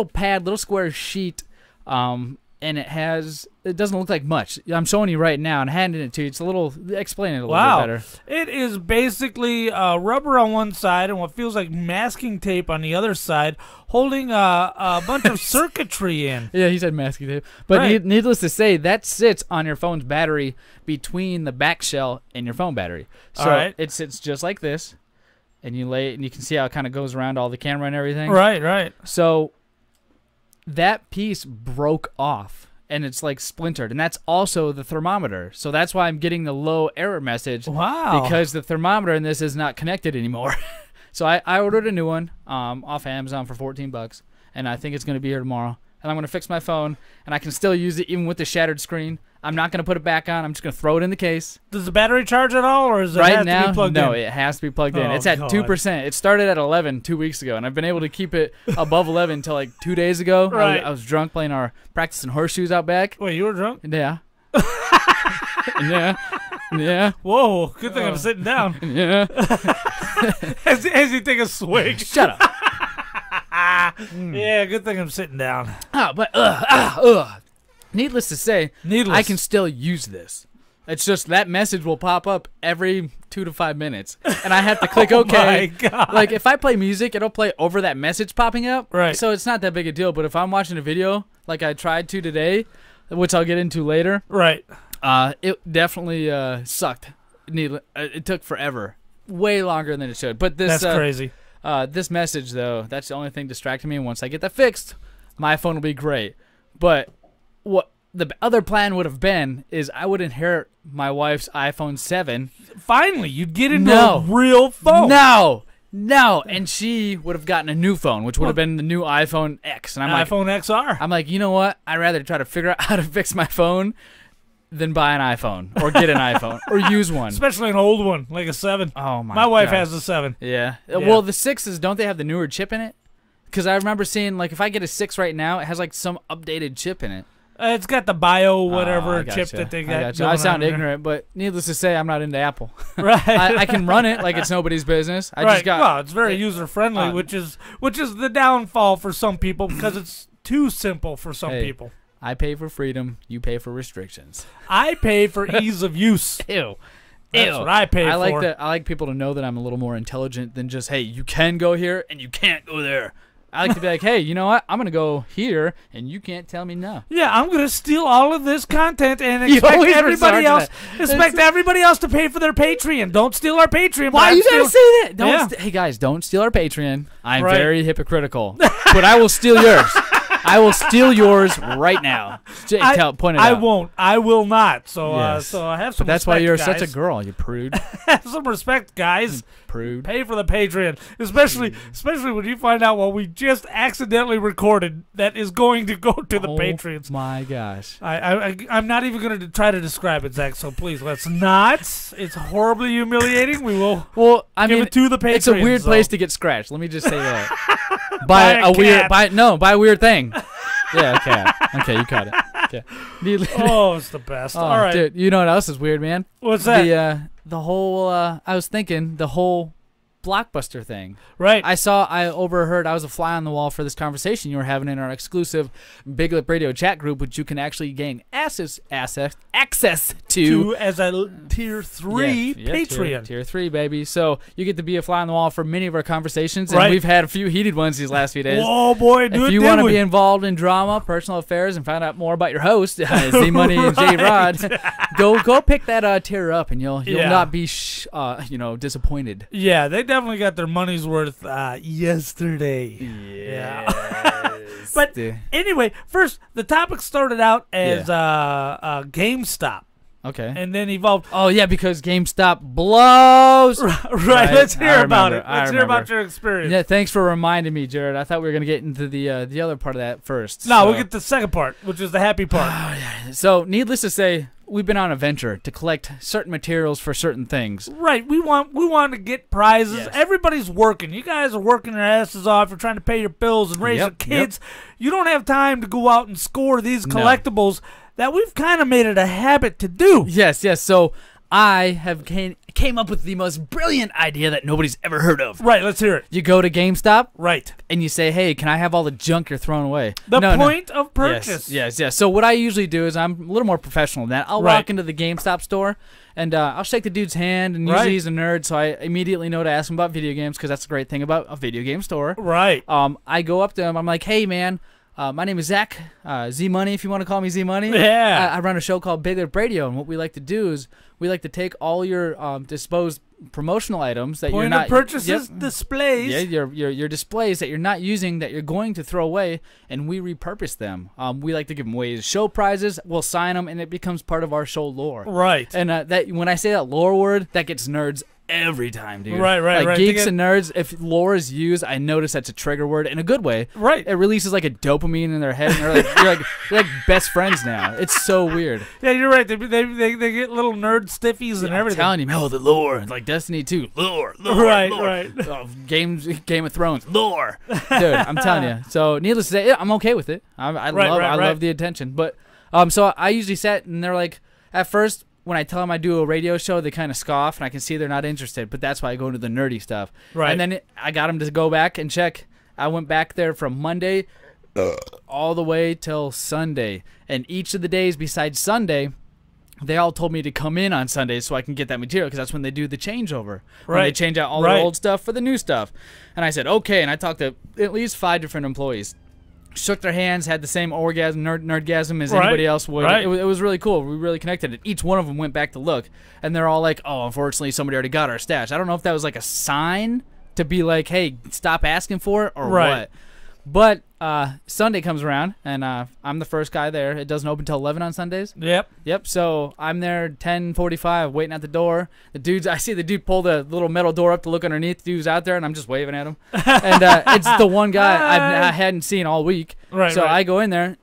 [SPEAKER 2] pad, little square sheet, and it doesn't look like much. I'm showing you right now and handing it to you. It's a little, explain it a little bit better.
[SPEAKER 1] It is basically rubber on one side and what feels like masking tape on the other side, holding a bunch of circuitry in.
[SPEAKER 2] Yeah, he said masking tape. But needless to say, that sits on your phone's battery between the back shell and your phone battery. So it sits just like this, and you lay it, and you can see how it kind of goes around all the camera and everything.
[SPEAKER 1] Right.
[SPEAKER 2] So that piece broke off. And it's like splintered, and that's also the thermometer. So that's why I'm getting the low error message.
[SPEAKER 1] Wow!
[SPEAKER 2] Because the thermometer in this is not connected anymore. So I ordered a new one off Amazon for $14, and I think it's going to be here tomorrow. And I'm going to fix my phone, and I can still use it even with the shattered screen. I'm not going to put it back on. I'm just going to throw it in the case.
[SPEAKER 1] Does the battery charge at all, or is it
[SPEAKER 2] right
[SPEAKER 1] have
[SPEAKER 2] now?
[SPEAKER 1] To be plugged in?
[SPEAKER 2] No, it has to be plugged in. It's at 2%. It started at 11 2 weeks ago, and I've been able to keep it above 11 until like 2 days ago.
[SPEAKER 1] Right.
[SPEAKER 2] I was drunk practicing horseshoes out back.
[SPEAKER 1] Wait, you were drunk?
[SPEAKER 2] Yeah. Yeah.
[SPEAKER 1] Whoa, good thing I'm sitting down.
[SPEAKER 2] Yeah.
[SPEAKER 1] as you take a swig.
[SPEAKER 2] Shut up.
[SPEAKER 1] Yeah, good thing I'm sitting down.
[SPEAKER 2] But needless to say,
[SPEAKER 1] I
[SPEAKER 2] can still use this. It's just that message will pop up every 2 to 5 minutes, and I have to click OK.
[SPEAKER 1] My God.
[SPEAKER 2] Like if I play music, it'll play over that message popping up.
[SPEAKER 1] Right.
[SPEAKER 2] So it's not that big a deal. But if I'm watching a video like I tried to today, which I'll get into later,
[SPEAKER 1] right?
[SPEAKER 2] It definitely sucked. It took forever, way longer than it should. But this
[SPEAKER 1] that's crazy.
[SPEAKER 2] This message though, that's the only thing distracting me. And once I get that fixed, my phone will be great. But what the other plan would have been is I would inherit my wife's iPhone 7.
[SPEAKER 1] Finally, you'd get into a real phone.
[SPEAKER 2] No, and she would have gotten a new phone, which would have been the new iPhone X. And I'm like,
[SPEAKER 1] iPhone XR.
[SPEAKER 2] I'm like, you know what? I'd rather try to figure out how to fix my phone than buy an iPhone or get an iPhone or use one.
[SPEAKER 1] Especially an old one, like a 7.
[SPEAKER 2] Oh, my God.
[SPEAKER 1] My wife has a 7.
[SPEAKER 2] Yeah. Well, the 6s, don't they have the newer chip in it? Because I remember seeing, like, if I get a 6 right now, it has, like, some updated chip in it.
[SPEAKER 1] It's got the bio whatever chip that they got.
[SPEAKER 2] I sound ignorant, but needless to say, I'm not into Apple.
[SPEAKER 1] Right.
[SPEAKER 2] I can run it like it's nobody's business.
[SPEAKER 1] Well, it's very user friendly, which is the downfall for some people because it's too simple for some people.
[SPEAKER 2] I pay for freedom. You pay for restrictions.
[SPEAKER 1] I pay for ease of use.
[SPEAKER 2] Ew.
[SPEAKER 1] That's what I pay for.
[SPEAKER 2] I like people to know that I'm a little more intelligent than just, hey, you can go here and you can't go there. I like to be like, hey, you know what? I'm going to go here, and you can't tell me no.
[SPEAKER 1] Yeah, I'm going to steal all of this content and expect everybody else to pay for their Patreon. Don't steal our Patreon.
[SPEAKER 2] Why you got to say that? Hey, guys, don't steal our Patreon. I'm very hypocritical, but I will steal yours. I will steal yours right now. Point it out.
[SPEAKER 1] I won't. I will not. So, so I have some.
[SPEAKER 2] But that's
[SPEAKER 1] respect,
[SPEAKER 2] why you're
[SPEAKER 1] guys.
[SPEAKER 2] such a girl, you prude.
[SPEAKER 1] Have some respect, guys.
[SPEAKER 2] Prude.
[SPEAKER 1] Pay for the Patreon, especially when you find out what we just accidentally recorded that is going to go to the Patreons.
[SPEAKER 2] My gosh.
[SPEAKER 1] I'm not even going to try to describe it, Zach. So please, let's not. It's horribly humiliating. We will.
[SPEAKER 2] Well, I mean,
[SPEAKER 1] give it to the Patreons.
[SPEAKER 2] It's a weird place to get scratched. Let me just say that. By a weird thing. Yeah, okay. Okay, you caught it. Okay.
[SPEAKER 1] It's the best. All right.
[SPEAKER 2] Dude, you know what else is weird, man?
[SPEAKER 1] What's that?
[SPEAKER 2] The whole, I was thinking, the whole Blockbuster thing.
[SPEAKER 1] Right.
[SPEAKER 2] I overheard, I was a fly on the wall for this conversation you were having in our exclusive Big Lip Radio chat group, which you can actually gain access to
[SPEAKER 1] as a tier 3 Patreon.
[SPEAKER 2] Tier 3, baby. So you get to be a fly on the wall for many of our conversations, and we've had a few heated ones these last few days.
[SPEAKER 1] Oh boy,
[SPEAKER 2] if you want to be involved in drama, personal affairs, and find out more about your host, Z Money and J Rod, go pick that tier up, and you'll not be disappointed.
[SPEAKER 1] Yeah, they definitely got their money's worth yesterday.
[SPEAKER 2] Yes.
[SPEAKER 1] But anyway, first the topic started out as GameStop.
[SPEAKER 2] Okay.
[SPEAKER 1] And then evolved.
[SPEAKER 2] Oh yeah, because GameStop blows.
[SPEAKER 1] Right. Let's hear about it. Let's hear about your experience.
[SPEAKER 2] Yeah. Thanks for reminding me, Jared. I thought we were gonna get into the other part of that first.
[SPEAKER 1] No, we'll get to the second part, which is the happy part.
[SPEAKER 2] So, needless to say, we've been on a venture to collect certain materials for certain things.
[SPEAKER 1] Right. We want to get prizes.
[SPEAKER 2] Yes.
[SPEAKER 1] Everybody's working. You guys are working your asses off. You're trying to pay your bills and raise your kids. You don't have time to go out and score these collectibles that we've kind of made it a habit to do.
[SPEAKER 2] Yes. So I have came up with the most brilliant idea that nobody's ever heard of.
[SPEAKER 1] Right, let's hear it.
[SPEAKER 2] You go to GameStop,
[SPEAKER 1] right,
[SPEAKER 2] and you say, "Hey, can I have all the junk you're throwing away?"
[SPEAKER 1] The point of purchase.
[SPEAKER 2] Yes. So what I usually do is I'm a little more professional than that. I'll walk into the GameStop store and I'll shake the dude's hand, and usually he's a nerd, so I immediately know to ask him about video games because that's the great thing about a video game store.
[SPEAKER 1] Right.
[SPEAKER 2] I go up to him. I'm like, "Hey, man. My name is Zach, Z-Money, if you want to call me Z-Money.
[SPEAKER 1] Yeah.
[SPEAKER 2] I run a show called Big Lip Radio, and what we like to do is we like to take all your disposed promotional items that you're not...
[SPEAKER 1] Point of purchases, displays.
[SPEAKER 2] Yeah, your displays that you're not using, that you're going to throw away, and we repurpose them. We like to give them away as show prizes. We'll sign them, and it becomes part of our show lore.
[SPEAKER 1] Right.
[SPEAKER 2] And that when I say that lore word, that gets nerds every time, dude.
[SPEAKER 1] Right.
[SPEAKER 2] Geeks and nerds, if lore is used, I notice that's a trigger word in a good way.
[SPEAKER 1] Right.
[SPEAKER 2] It releases like a dopamine in their head, and they're like, you're like best friends now. It's so weird.
[SPEAKER 1] Yeah, you're right. They get little nerd stiffies and everything.
[SPEAKER 2] I'm telling you, the lore, like Destiny 2, lore.
[SPEAKER 1] Right.
[SPEAKER 2] Oh, Game of Thrones, lore. Dude, I'm telling you. So, needless to say, I'm okay with it. I love the attention. But, so I usually sat, and they're like, at first, when I tell them I do a radio show, they kind of scoff, and I can see they're not interested. But that's why I go into the nerdy stuff.
[SPEAKER 1] Right.
[SPEAKER 2] And then I got them to go back and check. I went back there from Monday all the way till Sunday. And each of the days besides Sunday, they all told me to come in on Sundays so I can get that material, because that's when they do the changeover. When they change out all their old stuff for the new stuff. And I said, okay. And I talked to at least 5 different employees. Shook their hands, had the same nerdgasm as anybody else would. It was really cool. We really connected. And each one of them went back to look, and they're all like, "Oh, unfortunately, somebody already got our stash." I don't know if that was like a sign to be like, "Hey, stop asking for it," or what. But Sunday comes around, and I'm the first guy there. It doesn't open till 11 on Sundays. Yep. So I'm there 10:45, waiting at the door. I see the dude pull the little metal door up to look underneath. The dude's out there, and I'm just waving at him. And it's the one guy I hadn't seen all week. So I go in there,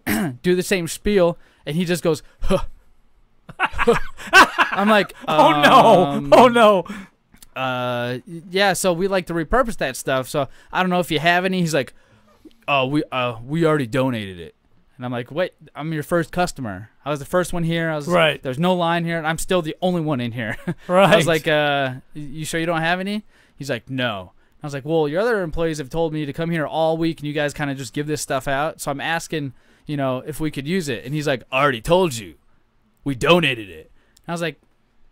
[SPEAKER 2] do the same spiel, and he just goes, huh. I'm like,
[SPEAKER 1] oh no.
[SPEAKER 2] Yeah. So we like to repurpose that stuff. So I don't know if you have any. He's like, "Oh, we already donated it." And I'm like, "Wait, I'm your first customer. I was the first one here. There's no line here, and I'm still the only one in here." I was like, "You sure you don't have any?" He's like, "No." I was like, "Well, your other employees have told me to come here all week, and you guys kind of just give this stuff out. So I'm asking, if we could use it." And he's like, "I already told you. We donated it." And I was like,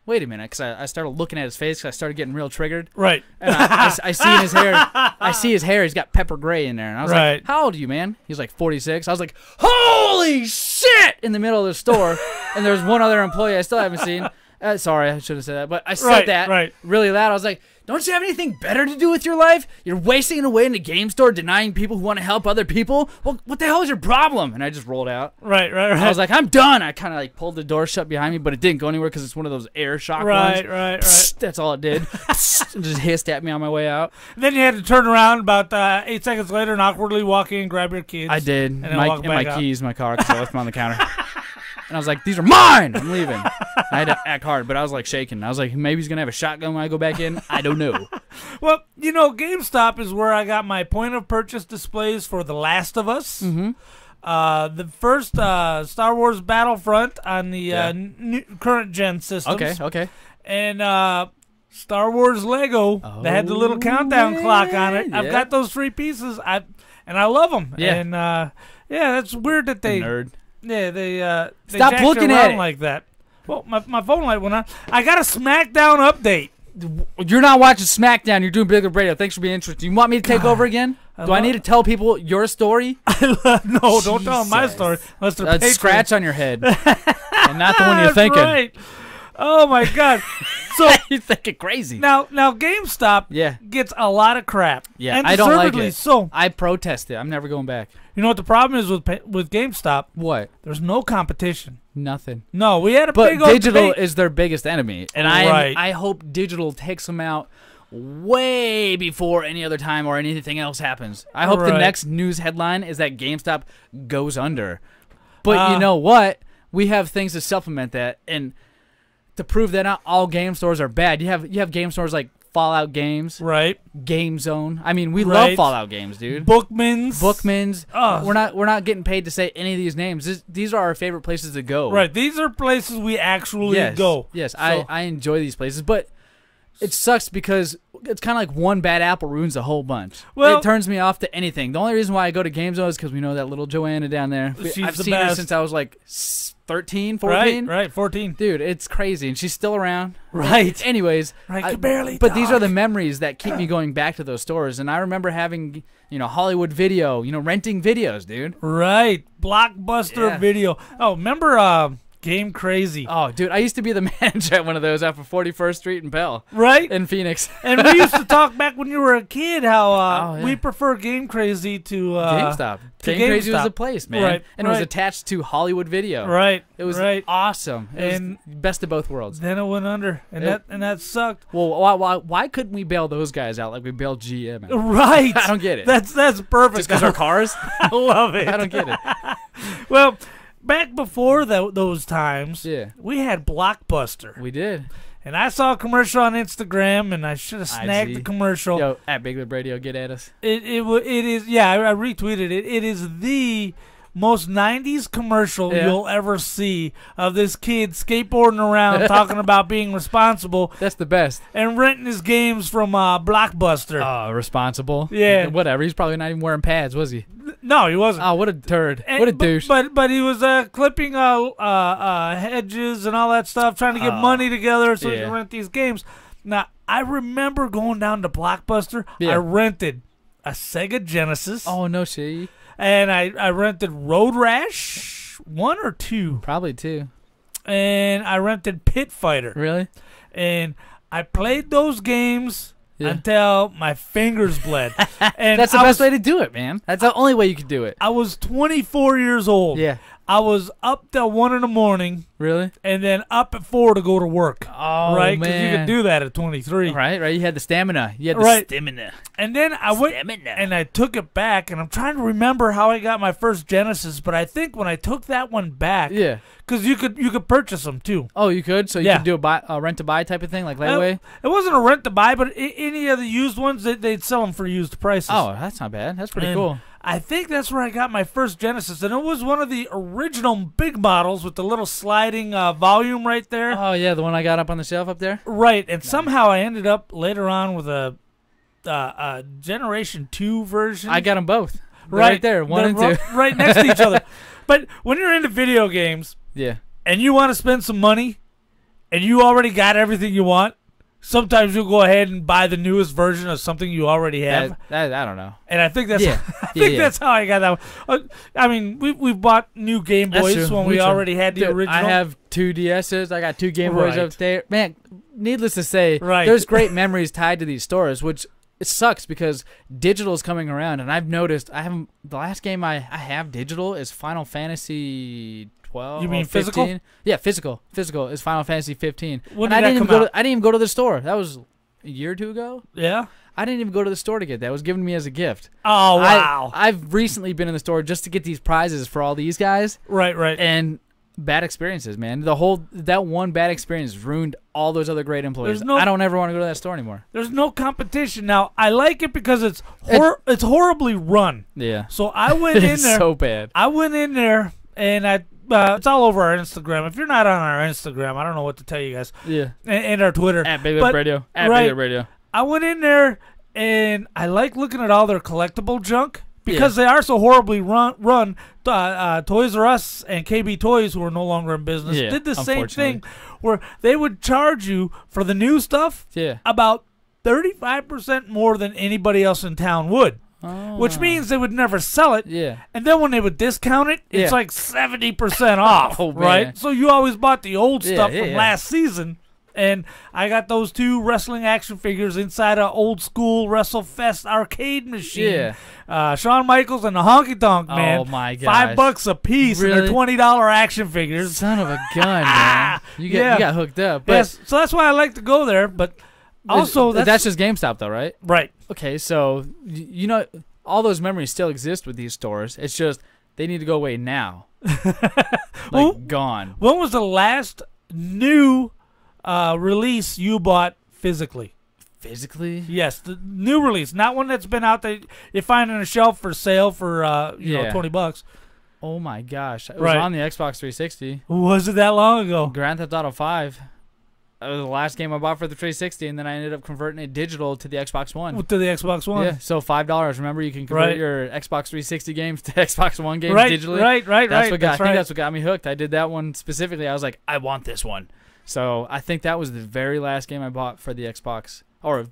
[SPEAKER 2] wait a minute, because I started looking at his face, because I started getting real triggered.
[SPEAKER 1] Right.
[SPEAKER 2] And I see in his hair, he's got pepper gray in there. And I was like, "How old are you, man?" He's like 46. I was like, "Holy shit!" in the middle of the store. And there's one other employee I still haven't seen. Sorry, I should have said that. But I said that really loud. I was like, "Don't you have anything better to do with your life? You're wasting it away in a game store, denying people who want to help other people. Well, what the hell is your problem?" And I just rolled out.
[SPEAKER 1] Right.
[SPEAKER 2] I was like, "I'm done." I kind of like pulled the door shut behind me, but it didn't go anywhere because it's one of those air shock ones.
[SPEAKER 1] Right.
[SPEAKER 2] That's all it did. And just hissed at me on my way out.
[SPEAKER 1] Then you had to turn around about 8 seconds later and awkwardly walk in, grab your kids.
[SPEAKER 2] I did.
[SPEAKER 1] And
[SPEAKER 2] my keys, in my car, because I left them on the counter. And I was like, "These are mine. I'm leaving." I had to act hard, but I was like shaking. I was like, maybe he's going to have a shotgun when I go back in. I don't know.
[SPEAKER 1] Well, GameStop is where I got my point of purchase displays for The Last of Us.
[SPEAKER 2] Mm-hmm.
[SPEAKER 1] The first Star Wars Battlefront on the current gen systems.
[SPEAKER 2] Okay.
[SPEAKER 1] And Star Wars Lego that had the little countdown clock on it. I've got those 3 pieces. I love them.
[SPEAKER 2] Yeah.
[SPEAKER 1] And that's weird that they
[SPEAKER 2] nerd.
[SPEAKER 1] Yeah, they
[SPEAKER 2] stop looking at it
[SPEAKER 1] like that. Well, my phone light went on. I got a SmackDown update.
[SPEAKER 2] You're not watching SmackDown. You're doing Big Lip Radio. Thanks for being interested. You want me to take over again? Do I need to tell people your story?
[SPEAKER 1] No, don't tell them my story. Unless they're
[SPEAKER 2] a scratch on your head, and not the one you're thinking.
[SPEAKER 1] Right. Oh my God! So
[SPEAKER 2] you're thinking crazy.
[SPEAKER 1] Now GameStop gets a lot of crap.
[SPEAKER 2] Yeah,
[SPEAKER 1] and
[SPEAKER 2] I don't like it.
[SPEAKER 1] So
[SPEAKER 2] I protest it. I'm never going back.
[SPEAKER 1] You know what the problem is with GameStop?
[SPEAKER 2] What?
[SPEAKER 1] There's no competition.
[SPEAKER 2] Nothing.
[SPEAKER 1] No, we had a
[SPEAKER 2] but
[SPEAKER 1] big old
[SPEAKER 2] digital
[SPEAKER 1] debate.
[SPEAKER 2] is their biggest enemy, and I hope digital takes them out way before any other time or anything else happens. I hope the next news headline is that GameStop goes under. But you know what? we have things to supplement that, and to prove that not all game stores are bad. You have game stores like Fallout Games,
[SPEAKER 1] right?
[SPEAKER 2] Game Zone. I mean, we love Fallout Games, dude.
[SPEAKER 1] Bookman's.
[SPEAKER 2] Oh. We're not getting paid to say any of these names. These are our favorite places to go.
[SPEAKER 1] Right. These are places we actually go.
[SPEAKER 2] Yes, so. I enjoy these places, but it sucks because it's kind of like one bad apple ruins a whole bunch. Well, it turns me off to anything. The only reason why I go to Game Zone is because we know that little Joanna down there. I've seen her since I was like 13, 14.
[SPEAKER 1] Right, 14.
[SPEAKER 2] Dude, it's crazy, and she's still around.
[SPEAKER 1] Right.
[SPEAKER 2] Anyways,
[SPEAKER 1] I can barely
[SPEAKER 2] but
[SPEAKER 1] talk.
[SPEAKER 2] these are the memories that keep me going back to those stores, and I remember having, Hollywood Video, renting videos, dude.
[SPEAKER 1] Right. Blockbuster Video. Oh, remember Game Crazy?
[SPEAKER 2] Oh, dude, I used to be the manager at one of those off of 41st Street in Bell.
[SPEAKER 1] Right.
[SPEAKER 2] In Phoenix.
[SPEAKER 1] And we used to talk back when you were a kid how we prefer Game Crazy to
[SPEAKER 2] GameStop. Game Crazy was a place, man.
[SPEAKER 1] Right.
[SPEAKER 2] And it was attached to Hollywood Video.
[SPEAKER 1] Right.
[SPEAKER 2] It was awesome. It was best of both worlds.
[SPEAKER 1] Then it went under, and that sucked.
[SPEAKER 2] Well, why couldn't we bail those guys out like we bailed GM out?
[SPEAKER 1] Right.
[SPEAKER 2] I don't get it.
[SPEAKER 1] That's perfect.
[SPEAKER 2] Just because our cars?
[SPEAKER 1] I love it.
[SPEAKER 2] I don't get it.
[SPEAKER 1] Well, back before those times,
[SPEAKER 2] yeah,
[SPEAKER 1] we had Blockbuster.
[SPEAKER 2] We did.
[SPEAKER 1] And I saw a commercial on Instagram, and I should have snagged the commercial.
[SPEAKER 2] Yo, at Big Lip Radio, get at us.
[SPEAKER 1] It is, yeah, I retweeted it. It is the most 90s commercial you'll ever see of this kid skateboarding around talking about being responsible.
[SPEAKER 2] That's the best. And
[SPEAKER 1] renting his games from Blockbuster.
[SPEAKER 2] Oh, responsible?
[SPEAKER 1] Yeah.
[SPEAKER 2] Whatever. He's probably not even wearing pads, was he?
[SPEAKER 1] No, he wasn't.
[SPEAKER 2] Oh, what a turd. What a douche.
[SPEAKER 1] But he was clipping hedges and all that stuff, trying to get money together so he could rent these games. Now, I remember going down to Blockbuster. I rented a Sega Genesis.
[SPEAKER 2] Oh, no shit.
[SPEAKER 1] And I rented Road Rash 1 or 2.
[SPEAKER 2] Probably 2.
[SPEAKER 1] And I rented Pit Fighter.
[SPEAKER 2] Really?
[SPEAKER 1] And I played those games until my fingers bled. And
[SPEAKER 2] that's the best way to do it, man. That's the only way you could do it.
[SPEAKER 1] I was 24 years old.
[SPEAKER 2] Yeah.
[SPEAKER 1] I was up till 1 in the morning.
[SPEAKER 2] Really?
[SPEAKER 1] And then up at 4 to go to work.
[SPEAKER 2] Oh,
[SPEAKER 1] right?
[SPEAKER 2] man.
[SPEAKER 1] Because you could do that at 23.
[SPEAKER 2] Right. You had the stamina. You had the stamina.
[SPEAKER 1] And then I went and I took it back, and I'm trying to remember how I got my first Genesis, but I think when I took that one back, because you could purchase them too.
[SPEAKER 2] Oh, you could? So you could do a rent to buy type of thing, like layaway?
[SPEAKER 1] It wasn't a rent to buy, but any of the used ones, they'd sell them for used prices.
[SPEAKER 2] Oh, that's not bad. That's pretty cool.
[SPEAKER 1] I think that's where I got my first Genesis, and it was one of the original big models with the little sliding volume right there.
[SPEAKER 2] Oh, yeah, the one I got up on the shelf up there?
[SPEAKER 1] Right, and somehow I ended up later on with a Generation 2 version.
[SPEAKER 2] I got them both. Right there, 1 and 2.
[SPEAKER 1] Right next to each other. But when you're into video games and you want to spend some money and you already got everything you want, sometimes you'll go ahead and buy the newest version of something you already have.
[SPEAKER 2] I don't know.
[SPEAKER 1] And I think that's that's how I got that one. I mean, we've bought new Game Boys when we already had the original.
[SPEAKER 2] I have 2 DSs. I got 2 Game Boys up there. Man, needless to say, there's great memories tied to these stores, which it sucks because digital is coming around, and I've noticed the last game I have digital is Final Fantasy 12.
[SPEAKER 1] You mean
[SPEAKER 2] 15.
[SPEAKER 1] physical?
[SPEAKER 2] Yeah, physical. Physical is Final Fantasy 15.
[SPEAKER 1] When did that come out?
[SPEAKER 2] I didn't even go to the store. That was a year or 2 ago.
[SPEAKER 1] Yeah.
[SPEAKER 2] I didn't even go to the store to get that. It was given to me as a gift.
[SPEAKER 1] Oh, wow.
[SPEAKER 2] I've recently been in the store just to get these prizes for all these guys.
[SPEAKER 1] Right.
[SPEAKER 2] And bad experiences, man. That one bad experience ruined all those other great employees. I don't ever want to go to that store anymore.
[SPEAKER 1] There's no competition. Now, I like it because it's horribly run.
[SPEAKER 2] Yeah.
[SPEAKER 1] So I went in there.
[SPEAKER 2] So bad.
[SPEAKER 1] I went in there, and it's all over our Instagram. If you're not on our Instagram, I don't know what to tell you guys.
[SPEAKER 2] Yeah.
[SPEAKER 1] And our Twitter.
[SPEAKER 2] At Big Lip Radio. At Big Lip Radio.
[SPEAKER 1] I went in there, and I like looking at all their collectible junk. Because they are so horribly run, Toys R Us and KB Toys, who are no longer in business, did the same thing where they would charge you for the new stuff about 35% more than anybody else in town would.
[SPEAKER 2] Oh.
[SPEAKER 1] Which means they would never sell it.
[SPEAKER 2] Yeah.
[SPEAKER 1] And then when they would discount it, it's like 70% off, right? So you always bought the old stuff from last season. And I got those 2 wrestling action figures inside an old school WrestleFest arcade machine.
[SPEAKER 2] Yeah.
[SPEAKER 1] Shawn Michaels and the Honky Tonk Man.
[SPEAKER 2] Oh my gosh.
[SPEAKER 1] $5 a piece,
[SPEAKER 2] really?
[SPEAKER 1] And they're $20 action figures.
[SPEAKER 2] Son of a gun, man. You got hooked up. But
[SPEAKER 1] yes, so that's why I like to go there. But also,
[SPEAKER 2] that's just GameStop, though, right?
[SPEAKER 1] Right.
[SPEAKER 2] Okay, so all those memories still exist with these stores. It's just They need to go away now. Like, gone.
[SPEAKER 1] When was the last new release you bought physically?
[SPEAKER 2] Physically?
[SPEAKER 1] Yes, the new release, not one that's been out there you find on a shelf for sale for you know, $20.
[SPEAKER 2] Oh my gosh, it was on the Xbox 360.
[SPEAKER 1] Was it that long ago?
[SPEAKER 2] Grand Theft Auto 5. That was the last game I bought for the 360, and then I ended up converting it digital to the Xbox One.
[SPEAKER 1] To the Xbox One?
[SPEAKER 2] Yeah, so $5. Remember, you can convert your Xbox 360 games to Xbox One games digitally.
[SPEAKER 1] Right. I think
[SPEAKER 2] that's what got me hooked. I did that one specifically. I was like, I want this one. So I think that was the very last game I bought for the Xbox. Or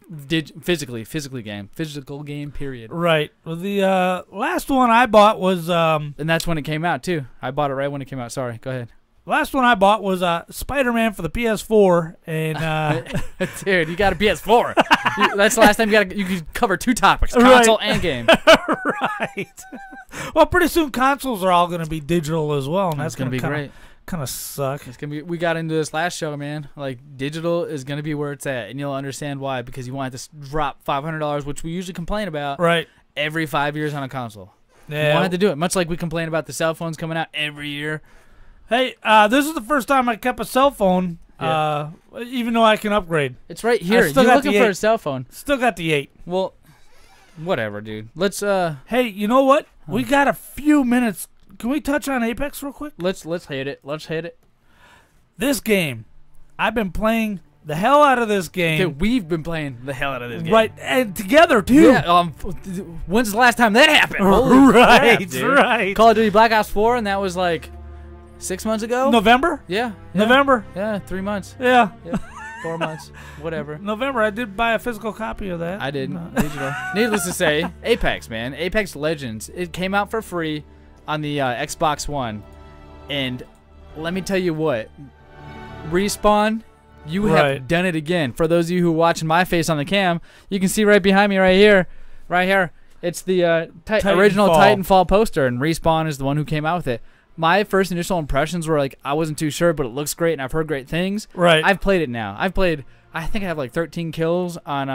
[SPEAKER 2] physical game, period.
[SPEAKER 1] Right. Well, the last one I bought was...
[SPEAKER 2] and that's when it came out, too. I bought it right when it came out. Sorry, go ahead.
[SPEAKER 1] Last one I bought was Spider-Man for the PS4. And
[SPEAKER 2] dude, you got a PS4. That's the last time you could cover 2 topics, console and game.
[SPEAKER 1] Right. Well, pretty soon consoles are all going to be digital as well. And that's
[SPEAKER 2] going to be great.
[SPEAKER 1] Kind of suck.
[SPEAKER 2] It's gonna be. We got into this last show, man. Like, digital is gonna be where it's at, and you'll understand why, because you want to drop $500, which we usually complain about, every 5 years on a console. Yeah, you want to do it, much like we complain about the cell phones coming out every year.
[SPEAKER 1] Hey, this is the first time I kept a cell phone, even though I can upgrade.
[SPEAKER 2] It's right here. You're looking for a cell phone.
[SPEAKER 1] Still got the 8.
[SPEAKER 2] Well, whatever, dude. Let's.
[SPEAKER 1] Hey, you know what? We got a few minutes. Can we touch on Apex real quick?
[SPEAKER 2] Let's hit it.
[SPEAKER 1] This game, I've been playing the hell out of this game.
[SPEAKER 2] Dude, we've been playing the hell out of this game.
[SPEAKER 1] Right, and together, too.
[SPEAKER 2] Yeah, when's the last time that happened?
[SPEAKER 1] Right.
[SPEAKER 2] Call of Duty Black Ops 4, and that was like 6 months ago?
[SPEAKER 1] November?
[SPEAKER 2] Yeah.
[SPEAKER 1] November?
[SPEAKER 2] Yeah, 3 months.
[SPEAKER 1] Yeah.
[SPEAKER 2] 4 months. Whatever.
[SPEAKER 1] November. I did buy a physical copy of that.
[SPEAKER 2] I didn't. Digital. Needless to say, Apex, man. Apex Legends. It came out for free on the Xbox One, and let me tell you what, Respawn, you have done it again. For those of you who are watching my face on the cam, you can see right behind me right here, it's the original Titanfall poster, and Respawn is the one who came out with it. My first initial impressions were like, I wasn't too sure, but it looks great, and I've heard great things.
[SPEAKER 1] Right.
[SPEAKER 2] I've played it now. I think I have like 13 kills on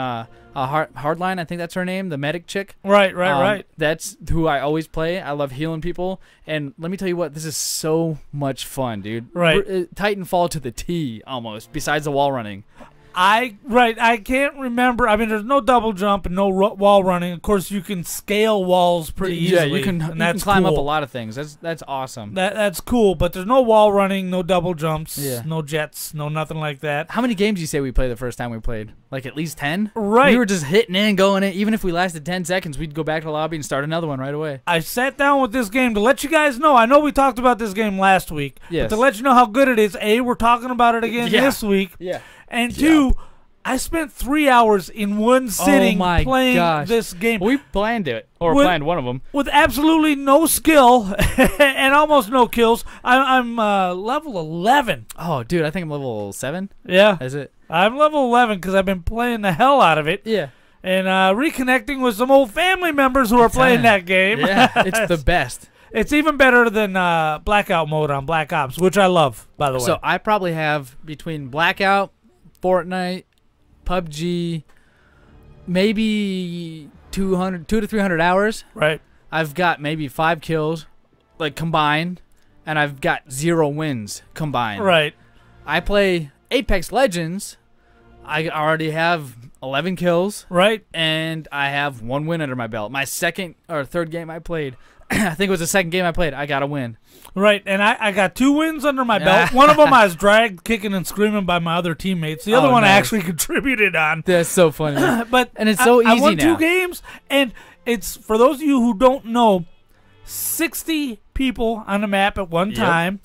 [SPEAKER 2] Hardline. I think that's her name, the medic chick.
[SPEAKER 1] Right.
[SPEAKER 2] That's who I always play. I love healing people. And let me tell you what, this is so much fun, dude.
[SPEAKER 1] Right.
[SPEAKER 2] Titanfall to the T, almost, besides the wall running.
[SPEAKER 1] I can't remember. I mean, there's no double jump and no wall running. Of course, you can scale walls pretty easily.
[SPEAKER 2] Yeah, you can climb up a lot of things. That's awesome.
[SPEAKER 1] That's cool, but there's no wall running, no double jumps, no jets, no nothing like that.
[SPEAKER 2] How many games did you say we played the first time we played? Like at least 10?
[SPEAKER 1] Right.
[SPEAKER 2] We were just hitting in, going in. Even if we lasted 10 seconds, we'd go back to the lobby and start another one right away.
[SPEAKER 1] I sat down with this game to let you guys know. I know we talked about this game last week, but to let you know how good it is, A, we're talking about it again this week.
[SPEAKER 2] Yeah.
[SPEAKER 1] And 2, I spent 3 hours in one sitting playing this game.
[SPEAKER 2] We planned it, or planned one of them.
[SPEAKER 1] With absolutely no skill and almost no kills. I'm level 11.
[SPEAKER 2] Oh, dude, I think I'm level 7.
[SPEAKER 1] Yeah.
[SPEAKER 2] Is it?
[SPEAKER 1] I'm level 11 because I've been playing the hell out of it.
[SPEAKER 2] Yeah.
[SPEAKER 1] And reconnecting with some old family members who are playing that game.
[SPEAKER 2] Yeah, it's the best.
[SPEAKER 1] It's even better than Blackout mode on Black Ops, which I love, by the way.
[SPEAKER 2] So I probably have between Blackout, Fortnite, PUBG, maybe 200 to 300 hours.
[SPEAKER 1] Right.
[SPEAKER 2] I've got maybe 5 kills, like combined, and I've got 0 wins combined.
[SPEAKER 1] Right.
[SPEAKER 2] I play Apex Legends. I already have 11 kills.
[SPEAKER 1] Right.
[SPEAKER 2] And I have 1 win under my belt. My second or third game I played, I think it was the second game I played, I got a win.
[SPEAKER 1] Right, and I got 2 wins under my belt. One of them I was dragged, kicking and screaming by my other teammates. The other one I actually contributed on.
[SPEAKER 2] That's so funny.
[SPEAKER 1] And
[SPEAKER 2] it's so easy
[SPEAKER 1] I won
[SPEAKER 2] now.
[SPEAKER 1] 2 games, and it's, for those of you who don't know, 60 people on the map at one time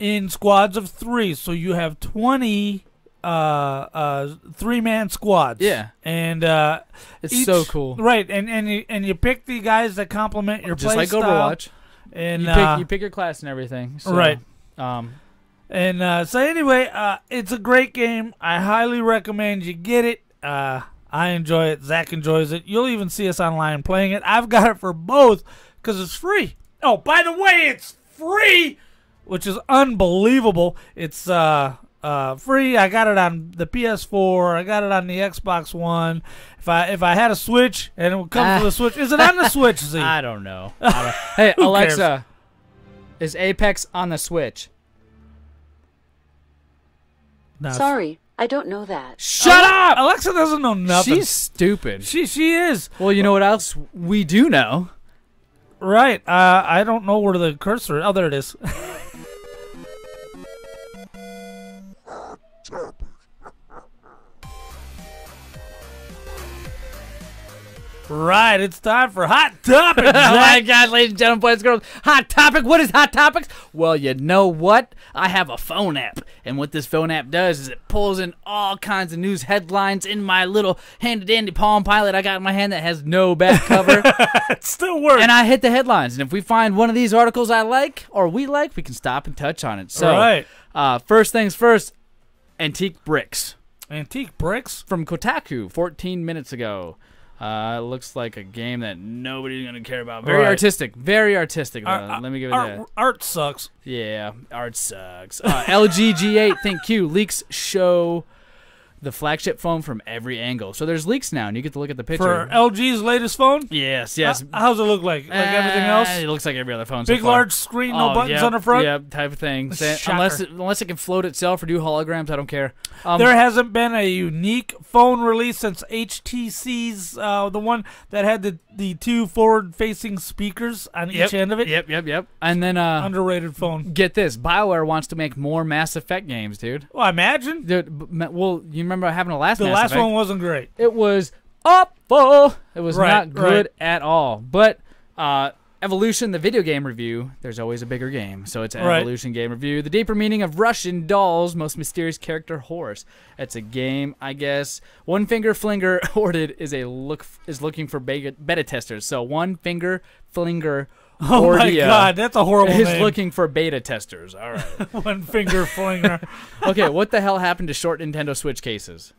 [SPEAKER 1] in squads of 3. So you have 20 3-man squads.
[SPEAKER 2] Yeah.
[SPEAKER 1] And
[SPEAKER 2] it's so cool.
[SPEAKER 1] Right, and you pick the guys that complement your play
[SPEAKER 2] like
[SPEAKER 1] style.
[SPEAKER 2] Overwatch.
[SPEAKER 1] And
[SPEAKER 2] you pick your class and everything. So,
[SPEAKER 1] right. So anyway, it's a great game. I highly recommend you get it. I enjoy it. Zach enjoys it. You'll even see us online playing it. I've got it for both because it's free. Oh, by the way, it's free, which is unbelievable. It's free. I got it on the PS4. I got it on the Xbox One. If I had a Switch and it would come to the Switch, is it on the Switch? Z?
[SPEAKER 2] I don't know. Hey, Alexa, Is Apex on the Switch?
[SPEAKER 1] No.
[SPEAKER 4] Sorry, I don't know that.
[SPEAKER 2] Shut up!
[SPEAKER 1] Alexa doesn't know nothing.
[SPEAKER 2] She's stupid.
[SPEAKER 1] She is.
[SPEAKER 2] Well, you know what else we do know?
[SPEAKER 1] Right. I don't know where the cursor. Oh, there it is. Right, it's time for Hot Topic.
[SPEAKER 2] Oh my God, ladies and gentlemen, boys and girls, Hot Topic. What is Hot Topics? Well, you know what? I have a phone app, and what this phone app does is it pulls in all kinds of news headlines in my little handy-dandy Palm Pilot I got in my hand that has no back cover.
[SPEAKER 1] It still works.
[SPEAKER 2] And I hit the headlines, and if we find one of these articles I like or we like, we can stop and touch on it. So,
[SPEAKER 1] right.
[SPEAKER 2] First things first, Antique Bricks.
[SPEAKER 1] Antique Bricks?
[SPEAKER 2] From Kotaku, 14 minutes ago. Looks like a game that nobody's going to care about. Very artistic. Very artistic, though. Let me give it that.
[SPEAKER 1] Art sucks.
[SPEAKER 2] Yeah, art sucks. LG G8 ThinkQ leaks show the flagship phone from every angle. So there's leaks now, and you get to look at the picture.
[SPEAKER 1] For LG's latest phone?
[SPEAKER 2] Yes.
[SPEAKER 1] How's it look like? Like everything else?
[SPEAKER 2] It looks like every other phone
[SPEAKER 1] Big,
[SPEAKER 2] so far.
[SPEAKER 1] large screen, no buttons on the front?
[SPEAKER 2] Yeah, type of thing. Unless it can float itself or do holograms, I don't care.
[SPEAKER 1] There hasn't been a unique phone release since HTC's, the one that had the two forward-facing speakers on each end of it.
[SPEAKER 2] Yep. And then
[SPEAKER 1] underrated phone.
[SPEAKER 2] Get this, BioWare wants to make more Mass Effect games, dude.
[SPEAKER 1] Well, I imagine.
[SPEAKER 2] Dude, well, you remember having the last
[SPEAKER 1] Mass Effect? One wasn't great.
[SPEAKER 2] It was awful. It was not good at all. But Evolution, the video game review, there's always a bigger game. So it's an Evolution game review. The deeper meaning of Russian Doll's most mysterious character, Horus. It's a game, I guess. One Finger Flinger Ordered is looking for beta testers. So One Finger Flinger
[SPEAKER 1] Oh my God, that's a horrible name.
[SPEAKER 2] Is looking for beta testers. All right.
[SPEAKER 1] One Finger Flinger.
[SPEAKER 2] Okay, what the hell happened to short Nintendo Switch cases?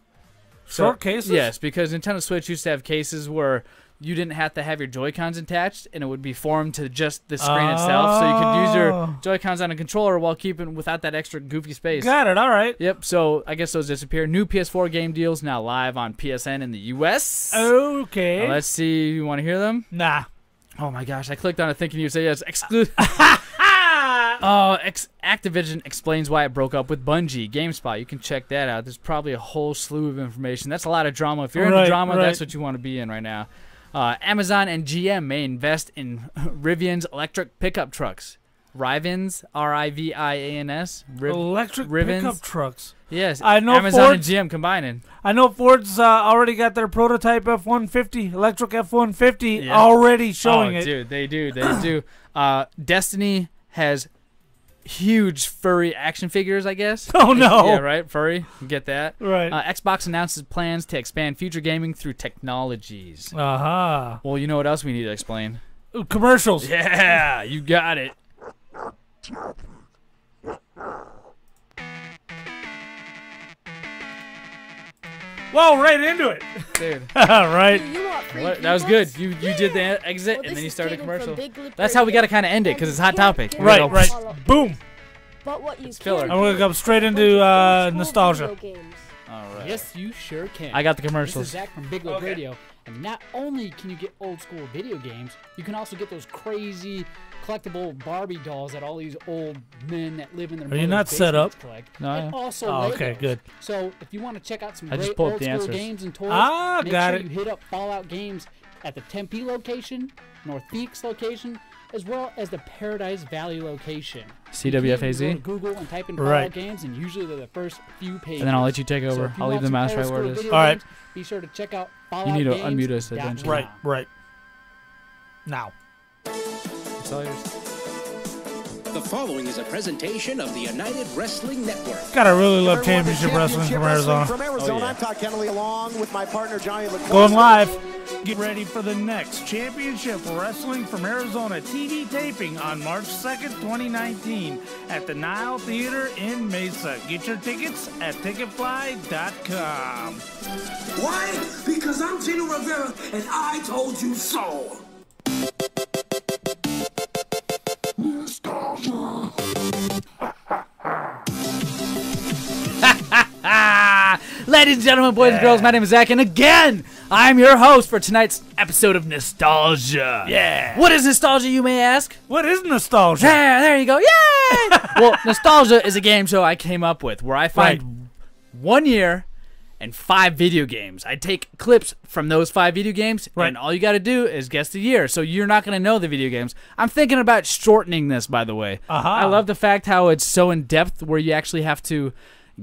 [SPEAKER 1] Short cases?
[SPEAKER 2] Yes, because Nintendo Switch used to have cases where you didn't have to have your Joy-Cons attached, and it would be formed to just the screen itself, so you could use your Joy-Cons on a controller while keeping without that extra goofy space.
[SPEAKER 1] Got it. All right.
[SPEAKER 2] Yep. So I guess those disappear. New PS4 game deals now live on PSN in the US.
[SPEAKER 1] Okay.
[SPEAKER 2] Let's see. You want to hear them?
[SPEAKER 1] Nah.
[SPEAKER 2] Oh my gosh! I clicked on it thinking you'd say yes. Activision explains why it broke up with Bungie. GameSpot. You can check that out. There's probably a whole slew of information. That's a lot of drama. If you're into drama, that's what you want to be in right now. Amazon and GM may invest in Rivian's electric pickup trucks. Rivians, R-I-V-I-A-N-S.
[SPEAKER 1] Electric pickup trucks.
[SPEAKER 2] Yes,
[SPEAKER 1] I know
[SPEAKER 2] Amazon and GM combining.
[SPEAKER 1] I know Ford's already got their prototype F-150, electric F-150, already showing it.
[SPEAKER 2] Dude, they do. Destiny has huge furry action figures, I guess.
[SPEAKER 1] Oh, no.
[SPEAKER 2] Yeah, right? Furry. Get that.
[SPEAKER 1] Right.
[SPEAKER 2] Xbox announces plans to expand future gaming through technologies.
[SPEAKER 1] Aha.
[SPEAKER 2] Well, you know what else we need to explain?
[SPEAKER 1] Commercials.
[SPEAKER 2] Yeah, you got it.
[SPEAKER 1] Well, right into it.
[SPEAKER 2] Dude.
[SPEAKER 1] Right.
[SPEAKER 2] That was good. You did the exit, and then you started a commercial. That's how we got to kind of end it, because it's Hot Topic.
[SPEAKER 1] Right. Boom.
[SPEAKER 6] But what you
[SPEAKER 2] filler.
[SPEAKER 1] I'm going to go straight into nostalgia.
[SPEAKER 2] All right.
[SPEAKER 7] Yes, you sure can.
[SPEAKER 2] I got the commercials.
[SPEAKER 7] This is Zach from Big Loop Radio. And not only can you get old school video games, you can also get those crazy collectible Barbie dolls that all these old men that live in their
[SPEAKER 1] Are you not set up?
[SPEAKER 7] collect.
[SPEAKER 2] No,
[SPEAKER 7] And also
[SPEAKER 1] okay, good.
[SPEAKER 7] So if you want to check out some
[SPEAKER 2] I just
[SPEAKER 7] great
[SPEAKER 2] pulled
[SPEAKER 7] old
[SPEAKER 2] the
[SPEAKER 7] school
[SPEAKER 2] answers.
[SPEAKER 7] games and toys, make
[SPEAKER 1] got
[SPEAKER 7] sure
[SPEAKER 1] it.
[SPEAKER 7] you hit up Fallout Games at the Tempe location, North Phoenix location, as well as the Paradise Valley location.
[SPEAKER 2] CWFAZ?
[SPEAKER 7] You can go to Google and type in Fallout Games, and usually they're the first few pages.
[SPEAKER 2] And then I'll let you take over.
[SPEAKER 7] So
[SPEAKER 2] I'll leave the mouse right where it is.
[SPEAKER 1] All right.
[SPEAKER 7] Be sure to check out Fallout
[SPEAKER 2] You need to
[SPEAKER 7] Games.
[SPEAKER 2] unmute us eventually.
[SPEAKER 1] Right. Now.
[SPEAKER 2] It's all yours.
[SPEAKER 8] The following is a presentation of the United Wrestling Network.
[SPEAKER 1] God, I really love championship wrestling from Arizona.
[SPEAKER 5] I'm Todd Kennelly along with my partner Johnny LaCroix.
[SPEAKER 1] Going live. Get ready for the next Championship Wrestling from Arizona TV taping on March 2nd, 2019 at the Nile Theater in Mesa. Get your tickets at ticketfly.com.
[SPEAKER 9] Why? Because I'm Gino Rivera and I told you so.
[SPEAKER 7] Ladies and gentlemen, boys and girls, my name is Zach, and again, I'm your host for tonight's episode of Nostalgia.
[SPEAKER 1] Yeah.
[SPEAKER 7] What is nostalgia, you may ask?
[SPEAKER 1] What is nostalgia?
[SPEAKER 7] There you go. Yay! Well, nostalgia is a game show I came up with where I find 1 year and 5 video games. I take clips from those 5 video games, and all you got to do is guess the year. So you're not going to know the video games. I'm thinking about shortening this, by the way. I love the fact how it's so in-depth where you actually have to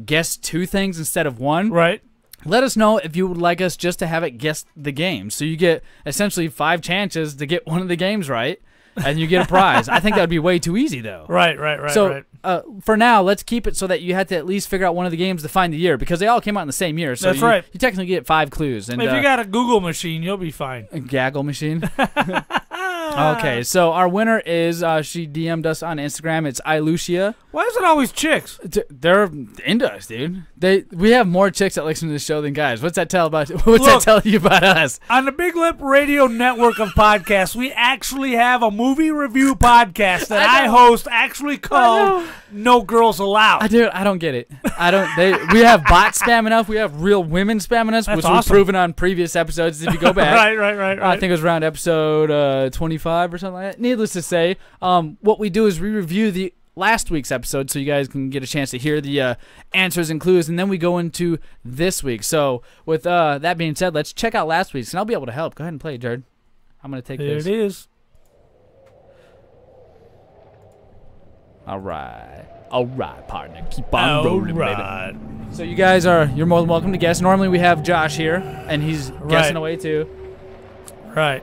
[SPEAKER 7] guess 2 things instead of 1.
[SPEAKER 1] Right.
[SPEAKER 7] Let us know if you would like us just to have it guess the game. So you get essentially 5 chances to get one of the games right, and you get a prize. I think that would be way too easy, though.
[SPEAKER 1] Right.
[SPEAKER 7] So for now, let's keep it so that you have to at least figure out one of the games to find the year, because they all came out in the same year. So
[SPEAKER 1] That's right.
[SPEAKER 7] You technically get 5 clues. And
[SPEAKER 1] if you got a Google machine, you'll be fine.
[SPEAKER 7] A gaggle machine? Okay, so our winner is, she DM'd us on Instagram. It's iLucia.
[SPEAKER 1] Why is it always chicks?
[SPEAKER 7] They're into us, dude. We have more chicks that listen to the show than guys. What's that tell you about us?
[SPEAKER 1] On the Big Lip Radio network of podcasts, we actually have a movie review podcast that I host, actually called No Girls Allowed.
[SPEAKER 7] I don't get it. We have bots spamming us. We have real women spamming us, which we've proven on previous episodes. If you go back,
[SPEAKER 1] right.
[SPEAKER 7] I think it was around episode 25 or something like that. Needless to say, what we do is we review the last week's episode so you guys can get a chance to hear the answers and clues, and then we go into this week. So with that being said, let's check out last week's, and I'll be able to help. Go ahead and play, Jared. I'm going to take this.
[SPEAKER 1] There it is.
[SPEAKER 7] All right, partner. Keep on rolling, baby. So you guys you're more than welcome to guess. Normally we have Josh here, and he's guessing away too.
[SPEAKER 1] Right.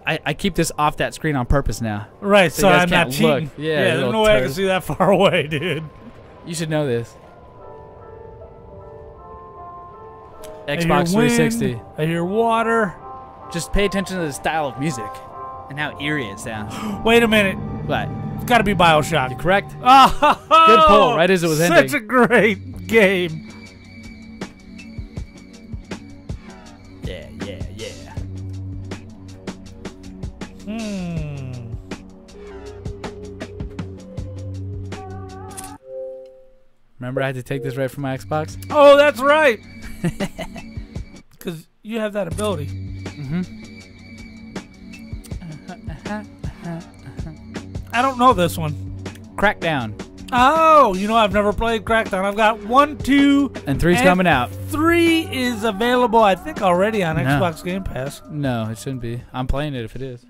[SPEAKER 7] I keep this off that screen on purpose now.
[SPEAKER 1] Right, so I'm not cheating.
[SPEAKER 7] Look. Yeah,
[SPEAKER 1] there's no way I can see that far away, dude.
[SPEAKER 7] You should know this. Xbox 360.
[SPEAKER 1] I hear water.
[SPEAKER 7] Just pay attention to the style of music and how eerie it sounds.
[SPEAKER 1] Wait a minute.
[SPEAKER 7] What?
[SPEAKER 1] It's got to be BioShock.
[SPEAKER 7] You're correct.
[SPEAKER 1] Oh,
[SPEAKER 7] good pull, right as it was ending.
[SPEAKER 1] Such a great game.
[SPEAKER 7] Yeah. Remember I had to take this right from my Xbox?
[SPEAKER 1] Oh, that's right. Because you have that ability. I don't know this one.
[SPEAKER 7] Crackdown.
[SPEAKER 1] Oh, I've never played Crackdown. I've got 1, 2,
[SPEAKER 7] and 3's coming out.
[SPEAKER 1] 3 is available, I think, already on Xbox Game Pass.
[SPEAKER 7] No, it shouldn't be. I'm playing it if it is.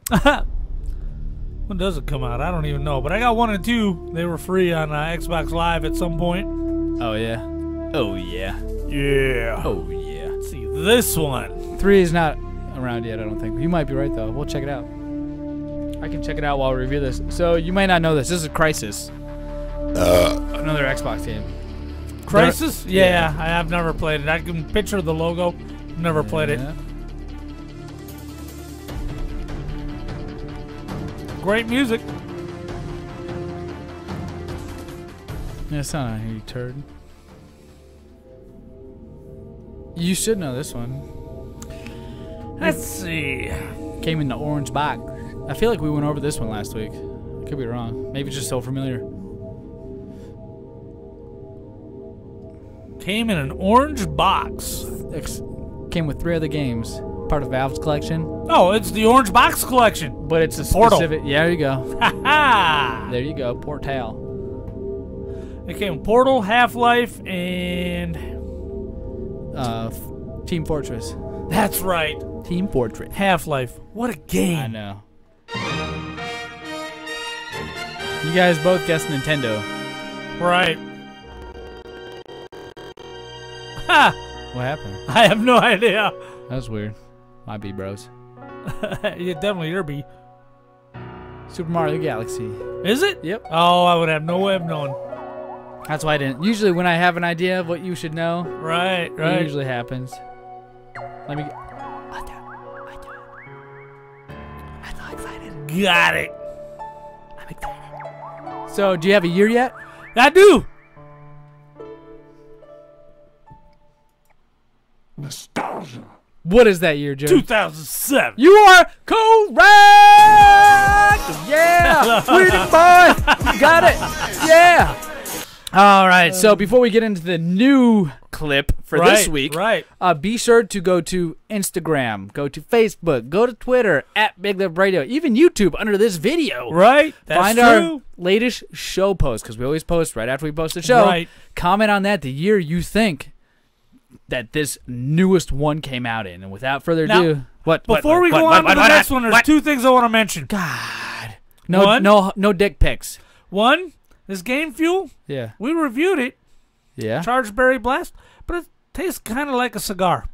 [SPEAKER 1] When does it come out? I don't even know. But I got 1 and 2. They were free on Xbox Live at some point.
[SPEAKER 7] Oh, yeah. Oh, yeah.
[SPEAKER 1] Yeah.
[SPEAKER 7] Oh, yeah.
[SPEAKER 1] Let's see this one.
[SPEAKER 7] 3 is not around yet, I don't think. You might be right, though. We'll check it out. I can check it out while we review this. So, you might not know this. This is Crysis. Another Xbox game.
[SPEAKER 1] Crysis? Yeah, I have never played it. I can picture the logo. Never played it. Great music.
[SPEAKER 7] Yeah, it's not on here, you turd. You should know this one.
[SPEAKER 1] Let's see.
[SPEAKER 7] Came in the orange box. I feel like we went over this one last week. I could be wrong. Maybe it's just so familiar.
[SPEAKER 1] Came in an orange box.
[SPEAKER 7] Came with 3 other games. Part of Valve's collection.
[SPEAKER 1] Oh, it's the orange box collection.
[SPEAKER 7] But it's a
[SPEAKER 1] Portal.
[SPEAKER 7] specific. Yeah, there you go.
[SPEAKER 1] Ha-ha!
[SPEAKER 7] There you go. Portal.
[SPEAKER 1] It came Portal, Half-Life, and
[SPEAKER 7] Team Fortress.
[SPEAKER 1] That's right.
[SPEAKER 7] Team Fortress.
[SPEAKER 1] Half-Life. What a game.
[SPEAKER 7] I know. You guys both guessed Nintendo.
[SPEAKER 1] Right. Ha!
[SPEAKER 7] What happened?
[SPEAKER 1] I have no idea.
[SPEAKER 7] That was weird. Might be, bros.
[SPEAKER 1] Yeah, definitely your B.
[SPEAKER 7] Super Mario Galaxy.
[SPEAKER 1] Is it?
[SPEAKER 7] Yep.
[SPEAKER 1] Oh, I would have no way of knowing.
[SPEAKER 7] That's why I didn't. Usually when I have an idea of what you should know,
[SPEAKER 1] right.
[SPEAKER 7] It usually happens. Let me get... I'm so excited.
[SPEAKER 1] Got it.
[SPEAKER 7] I'm excited. So, do you have a year yet?
[SPEAKER 1] I do.
[SPEAKER 5] Nostalgia.
[SPEAKER 7] What is that year, Joe?
[SPEAKER 1] 2007.
[SPEAKER 7] You are correct! Yeah! Sweetie boy! You got it! Yeah! All right, so before we get into the new clip for this week, be sure to go to Instagram, go to Facebook, go to Twitter, @BigLipRadio, even YouTube under this video.
[SPEAKER 1] Right, that's
[SPEAKER 7] Find our latest show post, because we always post right after we post the show.
[SPEAKER 1] Right.
[SPEAKER 7] Comment on that, the year you think that this newest one came out in. And without further ado,
[SPEAKER 1] before we go on to the next one, there's two things I want to mention.
[SPEAKER 7] God. No dick pics.
[SPEAKER 1] One, this Game Fuel, we reviewed it.
[SPEAKER 7] Yeah.
[SPEAKER 1] Charged Berry Blast, but it tastes kind of like a cigar.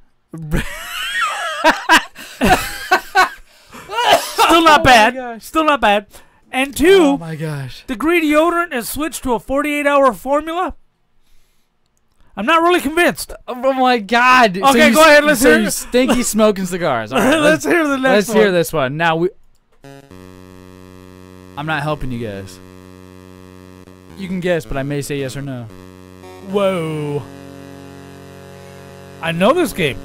[SPEAKER 1] Still not bad. Still not bad. And two,
[SPEAKER 7] oh my gosh,
[SPEAKER 1] the Green deodorant has switched to a 48-hour formula. I'm not really convinced.
[SPEAKER 7] Oh my God.
[SPEAKER 1] Okay, go ahead. Let's hear.
[SPEAKER 7] You stinky smoking cigars. All right,
[SPEAKER 1] let's hear the next one.
[SPEAKER 7] Let's hear this one. Now, I'm not helping you guys. You can guess, but I may say yes or no.
[SPEAKER 1] Whoa. I know this game.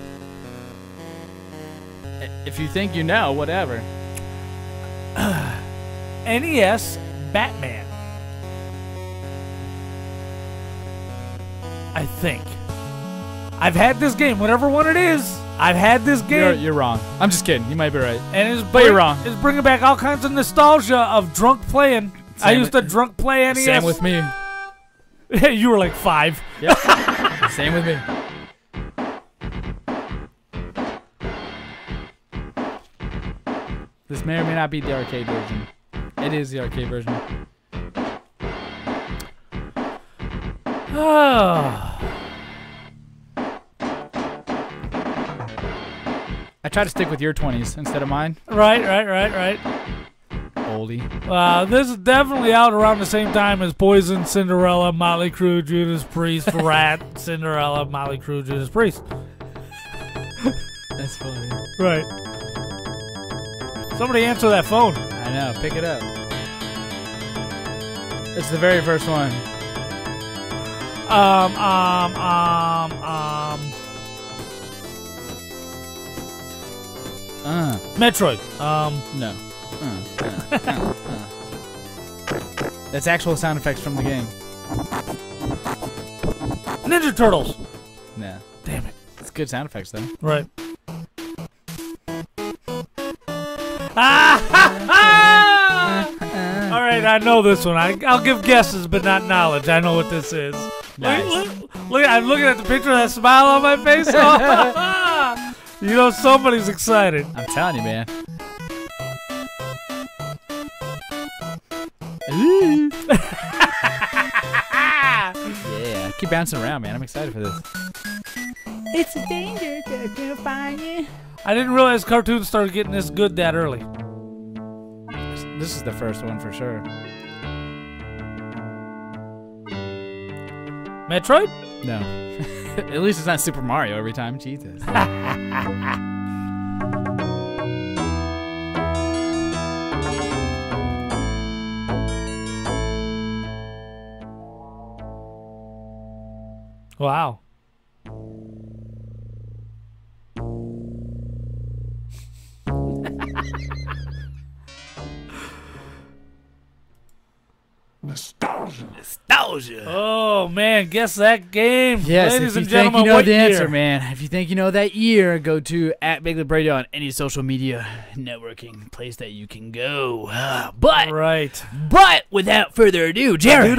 [SPEAKER 7] If you think you know, whatever.
[SPEAKER 1] NES Batman. I think. I've had this game, whatever one it is. I've had this game.
[SPEAKER 7] You're wrong. I'm just kidding. You might be right.
[SPEAKER 1] And
[SPEAKER 7] you're wrong.
[SPEAKER 1] It's bringing back all kinds of nostalgia of drunk playing. I used to drunk play NES.
[SPEAKER 7] Same with me.
[SPEAKER 1] You were like 5.
[SPEAKER 7] Yep. Same with me. This may or may not be the arcade version. It is the arcade version. I try to stick with your 20s instead of mine.
[SPEAKER 1] Right.
[SPEAKER 7] Oldie.
[SPEAKER 1] This is definitely out around the same time as Poison, Cinderella, Motley Crue, Judas Priest, Rat, Cinderella, Motley Crue, Judas Priest.
[SPEAKER 7] That's funny.
[SPEAKER 1] Right. Somebody answer that phone.
[SPEAKER 7] I know. Pick it up. It's the very first one.
[SPEAKER 1] Metroid.
[SPEAKER 7] No. That's actual sound effects from the game.
[SPEAKER 1] Ninja Turtles.
[SPEAKER 7] Nah.
[SPEAKER 1] Damn it.
[SPEAKER 7] It's good sound effects though.
[SPEAKER 1] Right. All right, I know this one. I'll give guesses, but not knowledge. I know what this is.
[SPEAKER 7] Nice.
[SPEAKER 1] Look, I'm looking at the picture of that smile on my face. You know somebody's excited.
[SPEAKER 7] I'm telling you, man. Ooh. Yeah, keep bouncing around, man. I'm excited for this. It's a danger to find you.
[SPEAKER 1] I didn't realize cartoons started getting this good that early.
[SPEAKER 7] This is the first one for sure.
[SPEAKER 1] Metroid?
[SPEAKER 7] No. At least it's not Super Mario every time. Jesus.
[SPEAKER 1] Wow.
[SPEAKER 7] Nostalgia.
[SPEAKER 1] Oh man, guess that game.
[SPEAKER 7] Yes,
[SPEAKER 1] ladies
[SPEAKER 7] if
[SPEAKER 1] and
[SPEAKER 7] you
[SPEAKER 1] gentlemen,
[SPEAKER 7] think you know
[SPEAKER 1] what
[SPEAKER 7] the
[SPEAKER 1] year?
[SPEAKER 7] answer, man. If you think you know that year, go to @BigLipRadio on any social media networking place that you can go. But without further ado, Jared.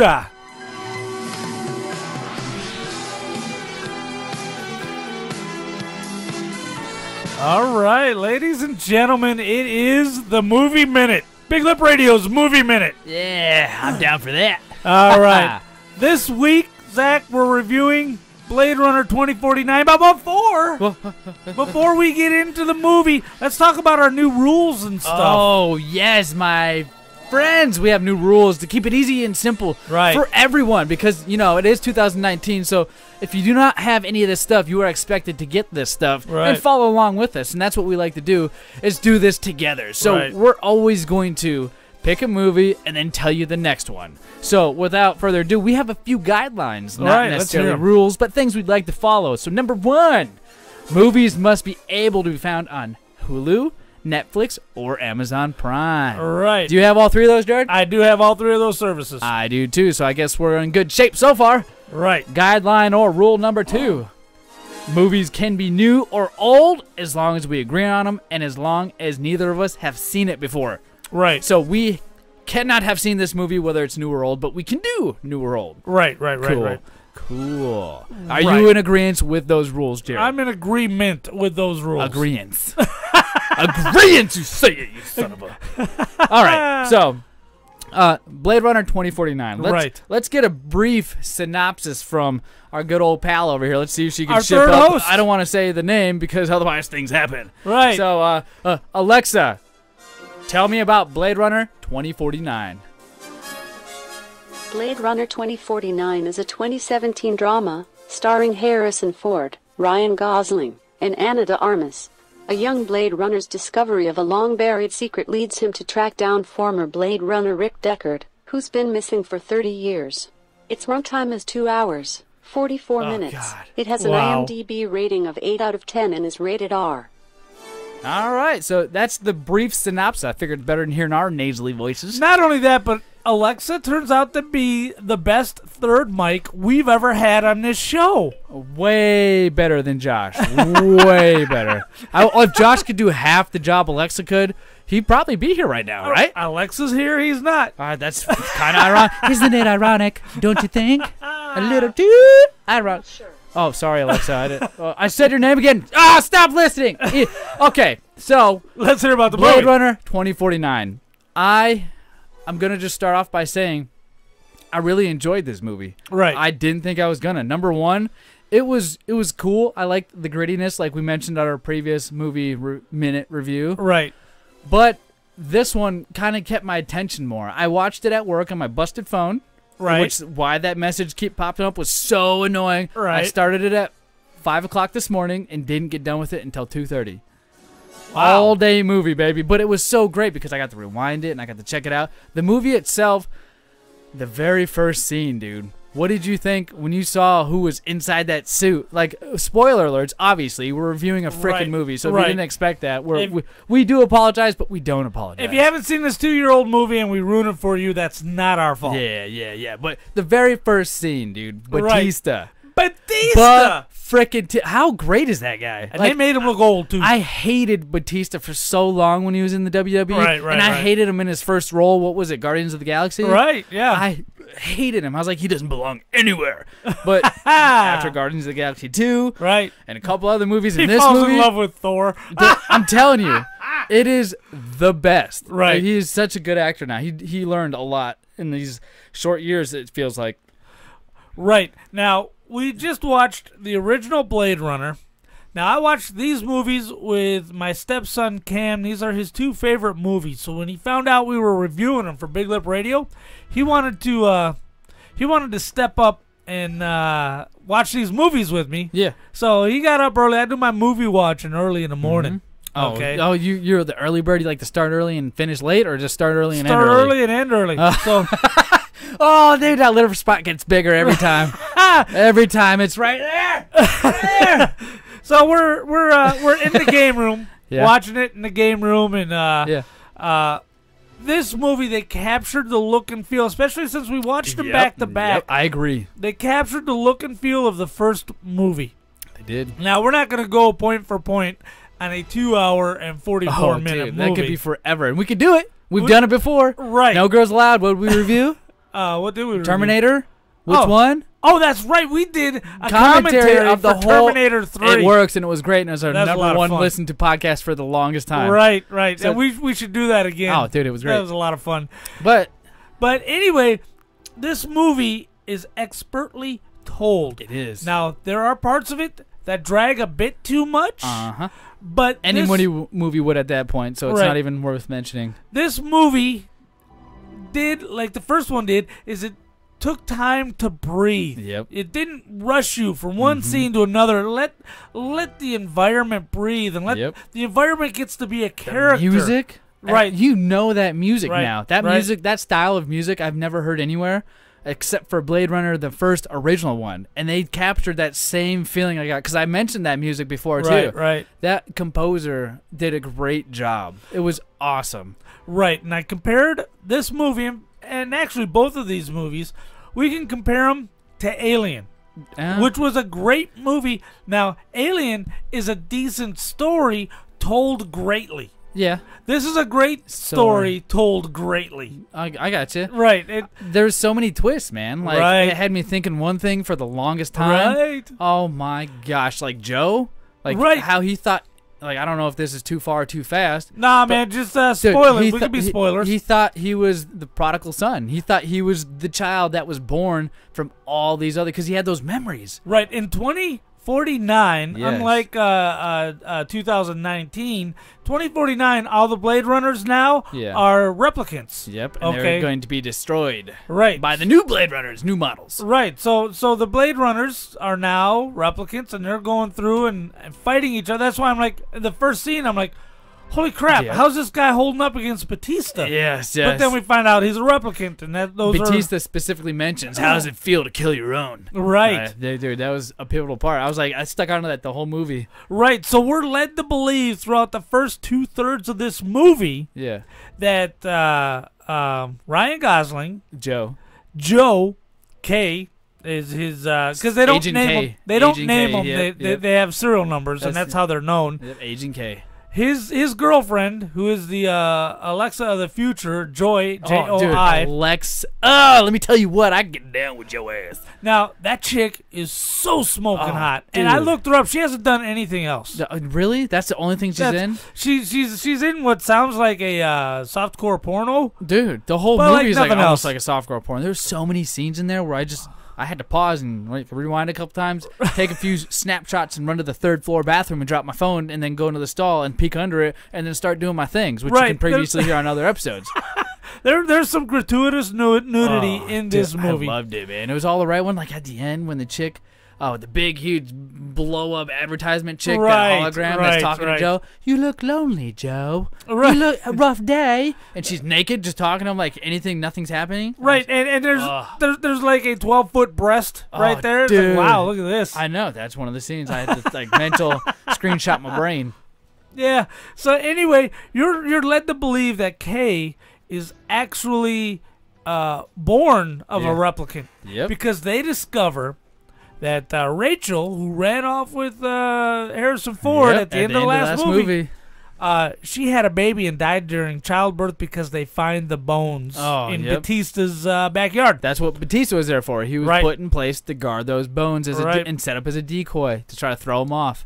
[SPEAKER 1] All right, ladies and gentlemen, it is the Movie Minute. Big Lip Radio's Movie Minute.
[SPEAKER 7] Yeah, I'm down for that.
[SPEAKER 1] All right. This week, Zach, we're reviewing Blade Runner 2049. But before we get into the movie, let's talk about our new rules and stuff.
[SPEAKER 7] Oh, yes, my friends. We have new rules to keep it easy and simple for everyone because, you know, it is 2019. So if you do not have any of this stuff, you are expected to get this stuff and follow along with us. And that's what we like to do, is do this together. So we're always going to pick a movie and then tell you the next one. So without further ado, we have a few guidelines, not necessarily rules, but things we'd like to follow. So number 1, movies must be able to be found on Hulu, Netflix, or Amazon Prime.
[SPEAKER 1] Right.
[SPEAKER 7] Do you have all three of those, Jared?
[SPEAKER 1] I do have all three of those services.
[SPEAKER 7] I do too, so I guess we're in good shape so far.
[SPEAKER 1] Right.
[SPEAKER 7] Guideline or rule number 2. Movies can be new or old as long as we agree on them and as long as neither of us have seen it before.
[SPEAKER 1] Right.
[SPEAKER 7] So we cannot have seen this movie whether it's new or old, but we can do new or old.
[SPEAKER 1] Right.
[SPEAKER 7] Cool. Cool. Are you in agreement with those rules, Jared?
[SPEAKER 1] I'm in agreement with those rules.
[SPEAKER 7] Agreement. Agreement, you say it, you son of a... All right, so... Blade Runner 2049. Let's get a brief synopsis from our good old pal over here. Let's see if she can
[SPEAKER 1] our
[SPEAKER 7] ship
[SPEAKER 1] third
[SPEAKER 7] up.
[SPEAKER 1] Host.
[SPEAKER 7] I don't want to say the name because otherwise things happen.
[SPEAKER 1] Right.
[SPEAKER 7] So, Alexa, tell me about Blade Runner 2049.
[SPEAKER 6] Blade Runner 2049 is a 2017 drama starring Harrison Ford, Ryan Gosling, and Ana de Armas. A young Blade Runner's discovery of a long-buried secret leads him to track down former Blade Runner Rick Deckard, who's been missing for 30 years. Its runtime is 2 hours, 44 minutes.
[SPEAKER 1] God.
[SPEAKER 6] It has an IMDb rating of 8 out of 10 and is rated R.
[SPEAKER 7] All right, so that's the brief synopsis. I figured better than hearing our nasally voices.
[SPEAKER 1] Not only that, but Alexa turns out to be the best third mic we've ever had on this show.
[SPEAKER 7] Way better than Josh. Way better. If Josh could do half the job Alexa could, he'd probably be here right now, right?
[SPEAKER 1] Alexa's here, he's not.
[SPEAKER 7] That's kind of ironic. Isn't it ironic? Don't you think? A little too ironic. Sure. Oh, sorry, Alexa. I said your name again. Stop listening. Okay, so
[SPEAKER 1] let's hear about the
[SPEAKER 7] Blade
[SPEAKER 1] movie.
[SPEAKER 7] Runner 2049. I'm going to just start off by saying I really enjoyed this movie.
[SPEAKER 1] Right.
[SPEAKER 7] I didn't think I was going to. Number one, it was cool. I liked the grittiness like we mentioned on our previous movie minute review.
[SPEAKER 1] Right.
[SPEAKER 7] But this one kind of kept my attention more. I watched it at work on my busted phone.
[SPEAKER 1] Right.
[SPEAKER 7] Which why that message kept popping up was so annoying.
[SPEAKER 1] Right.
[SPEAKER 7] I started it at 5 o'clock this morning and didn't get done with it until 2:30.
[SPEAKER 1] Wow.
[SPEAKER 7] All day movie, baby. But it was so great because I got to rewind it and I got to check it out. The movie itself, the very first scene, dude. What did you think when you saw who was inside that suit? Like, spoiler alerts, obviously. We're reviewing a freaking movie, so we didn't expect that. We do apologize, but we don't apologize.
[SPEAKER 1] If you haven't seen this 2-year-old movie and we ruin it for you, that's not our fault.
[SPEAKER 7] Yeah. But the very first scene, dude, Batista.
[SPEAKER 1] Batista!
[SPEAKER 7] How great is that guy?
[SPEAKER 1] And they made him look old, too.
[SPEAKER 7] I hated Batista for so long when he was in the WWE. And I hated him in his first role. What was it, Guardians of the Galaxy?
[SPEAKER 1] Right, yeah.
[SPEAKER 7] I hated him. I was like, he doesn't belong anywhere. But after Guardians of the Galaxy 2 and a couple other movies in this movie.
[SPEAKER 1] He falls in love with Thor.
[SPEAKER 7] I'm telling you, it is the best.
[SPEAKER 1] Right.
[SPEAKER 7] Like, he is such a good actor now. He learned a lot in these short years, it feels like.
[SPEAKER 1] Right. Now, we just watched the original Blade Runner. Now, I watched these movies with my stepson, Cam. These are his 2 favorite movies. So when he found out we were reviewing them for Big Lip Radio, he wanted to step up and watch these movies with me.
[SPEAKER 7] Yeah.
[SPEAKER 1] So he got up early. I do my movie watching early in the morning.
[SPEAKER 7] Oh,
[SPEAKER 1] okay.
[SPEAKER 7] Oh, you're the early bird. You like to start early and finish late, or just start early and end
[SPEAKER 1] early?
[SPEAKER 7] early?
[SPEAKER 1] Start early and end early. So.
[SPEAKER 7] Oh, dude, that liver spot gets bigger every time. Every time, it's right there. Right there.
[SPEAKER 1] So we're in the game room, watching it in the game room, and this movie, they captured the look and feel, especially since we watched them back to back.
[SPEAKER 7] Yep, I agree.
[SPEAKER 1] They captured the look and feel of the first movie.
[SPEAKER 7] They did.
[SPEAKER 1] Now we're not going to go point for point on a 2 hour and 44 minute movie.
[SPEAKER 7] That could be forever, and we could do it. We've done it before.
[SPEAKER 1] Right.
[SPEAKER 7] No Girls Allowed. What did we review?
[SPEAKER 1] What did we review?
[SPEAKER 7] Terminator. Which one?
[SPEAKER 1] Oh, that's right. We did a commentary
[SPEAKER 7] of the
[SPEAKER 1] for
[SPEAKER 7] whole
[SPEAKER 1] Terminator 3.
[SPEAKER 7] It works, and it was great, and it was our number one
[SPEAKER 1] fun.
[SPEAKER 7] listened to podcast for the longest time.
[SPEAKER 1] Right.
[SPEAKER 7] So,
[SPEAKER 1] and we should do that again.
[SPEAKER 7] Oh, dude, it was great.
[SPEAKER 1] That was a lot of fun.
[SPEAKER 7] But
[SPEAKER 1] anyway, this movie is expertly told.
[SPEAKER 7] It is.
[SPEAKER 1] Now, there are parts of it that drag a bit too much.
[SPEAKER 7] Uh-huh.
[SPEAKER 1] But
[SPEAKER 7] any movie would at that point, so it's not even worth mentioning.
[SPEAKER 1] This movie did, like the first one did, is it took time to breathe.
[SPEAKER 7] Yep.
[SPEAKER 1] It didn't rush you from one scene to another. Let the environment breathe, and let the environment gets to be a character.
[SPEAKER 7] The music?
[SPEAKER 1] Right.
[SPEAKER 7] You know that music
[SPEAKER 1] right.
[SPEAKER 7] now. That music, that style of music I've never heard anywhere. except for Blade Runner, the first original one. And they captured that same feeling I got, because I mentioned that music before, too.
[SPEAKER 1] Right.
[SPEAKER 7] That composer did a great job. It was awesome.
[SPEAKER 1] Right, and I compared this movie, and actually both of these movies, we can compare them to Alien, which was a great movie. Now, Alien is a decent story told greatly.
[SPEAKER 7] Yeah.
[SPEAKER 1] This is a great story told greatly.
[SPEAKER 7] I got you.
[SPEAKER 1] Right.
[SPEAKER 7] There's so many twists, man. Like, it had me thinking one thing for the longest time.
[SPEAKER 1] Right.
[SPEAKER 7] Oh, my gosh. Like, Joe? Like, how he thought... Like, I don't know if this is too far or too fast.
[SPEAKER 1] Nah, man, just spoilers. We could be spoilers.
[SPEAKER 7] He thought he was the prodigal son. He thought he was the child that was born from all these other... Because he had those memories.
[SPEAKER 1] Right. In 2049, unlike 2019, 2049, all the Blade Runners now are replicants.
[SPEAKER 7] Yep, and they're going to be destroyed.
[SPEAKER 1] Right.
[SPEAKER 7] By the new Blade Runners, new models.
[SPEAKER 1] Right. So the Blade Runners are now replicants, and they're going through and fighting each other. That's why I'm like, the first scene, I'm like, holy crap, how's this guy holding up against Batista?
[SPEAKER 7] Yes.
[SPEAKER 1] But then we find out he's a replicant, and
[SPEAKER 7] Batista specifically mentions, how does it feel to kill your own?
[SPEAKER 1] Right.
[SPEAKER 7] Dude, that was a pivotal part. I was like, I stuck onto that the whole movie.
[SPEAKER 1] Right, so we're led to believe throughout the first 2/3 of this movie that Ryan Gosling,
[SPEAKER 7] Joe
[SPEAKER 1] K, is his, because they don't
[SPEAKER 7] Agent
[SPEAKER 1] name
[SPEAKER 7] K.
[SPEAKER 1] him. They don't
[SPEAKER 7] Agent
[SPEAKER 1] name
[SPEAKER 7] K,
[SPEAKER 1] them. They have serial numbers, and that's how they're known.
[SPEAKER 7] Yep, Agent K.
[SPEAKER 1] His girlfriend, who is the Alexa of the future, Joy, J-O-I.
[SPEAKER 7] Dude, Alexa. Oh, let me tell you what, I can get down with your ass.
[SPEAKER 1] Now, that chick is so smoking hot. Dude. And I looked her up. She hasn't done anything else.
[SPEAKER 7] Really? That's the only thing she's in?
[SPEAKER 1] She's in what sounds like a softcore porno.
[SPEAKER 7] Dude, the whole movie is like almost like a softcore porno. There's so many scenes in there where I had to pause and rewind a couple times, take a few snapshots, and run to the third floor bathroom and drop my phone, and then go into the stall and peek under it, and then start doing my things, which you can previously hear on other episodes.
[SPEAKER 1] There's some gratuitous nudity in this movie.
[SPEAKER 7] I loved it, man. It was all the right one. Like at the end when the chick, the big, huge blow-up advertisement chick, that hologram that's talking to Joe. You look lonely, Joe.
[SPEAKER 1] Right.
[SPEAKER 7] You look a rough day. And she's naked, just talking to him like nothing's happening.
[SPEAKER 1] Right, and there's like a 12-foot breast right there. It's
[SPEAKER 7] dude.
[SPEAKER 1] like, wow, look at this.
[SPEAKER 7] I know. That's one of the scenes. I had to mental screenshot my brain.
[SPEAKER 1] Yeah. So anyway, you're led to believe that Kay is actually born of a replicant.
[SPEAKER 7] Yep.
[SPEAKER 1] Because they discover that Rachel, who ran off with Harrison Ford at the end of the last movie, she had a baby and died during childbirth because they find the bones in Batista's backyard.
[SPEAKER 7] That's what Batista was there for. He was put in place to guard those bones and set up as a decoy to try to throw them off.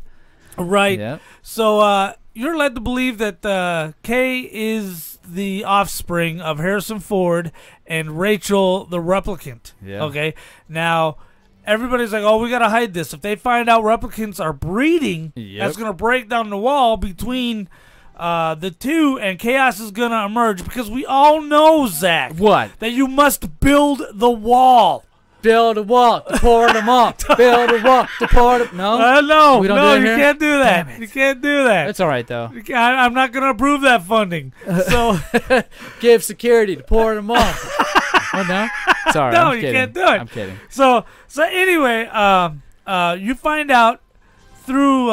[SPEAKER 1] Right.
[SPEAKER 7] Yep.
[SPEAKER 1] So you're led to believe that Kay is the offspring of Harrison Ford and Rachel the replicant.
[SPEAKER 7] Yeah.
[SPEAKER 1] Okay. Now, everybody's like, oh, we got to hide this. If they find out replicants are breeding, that's going to break down the wall between the two, and chaos is going to emerge because we all know, Zach.
[SPEAKER 7] What?
[SPEAKER 1] That you must build the wall.
[SPEAKER 7] Build a wall to pour them off. Build a wall to pour them. No?
[SPEAKER 1] No.
[SPEAKER 7] We don't do it
[SPEAKER 1] you
[SPEAKER 7] here?
[SPEAKER 1] can't do that. You can't do that.
[SPEAKER 7] It's all right, though.
[SPEAKER 1] I'm not going to approve that funding. So
[SPEAKER 7] give security to pour them off. Oh, no? Sorry,
[SPEAKER 1] no,
[SPEAKER 7] I'm kidding.
[SPEAKER 1] You can't do it.
[SPEAKER 7] I'm kidding.
[SPEAKER 1] So anyway, you find out through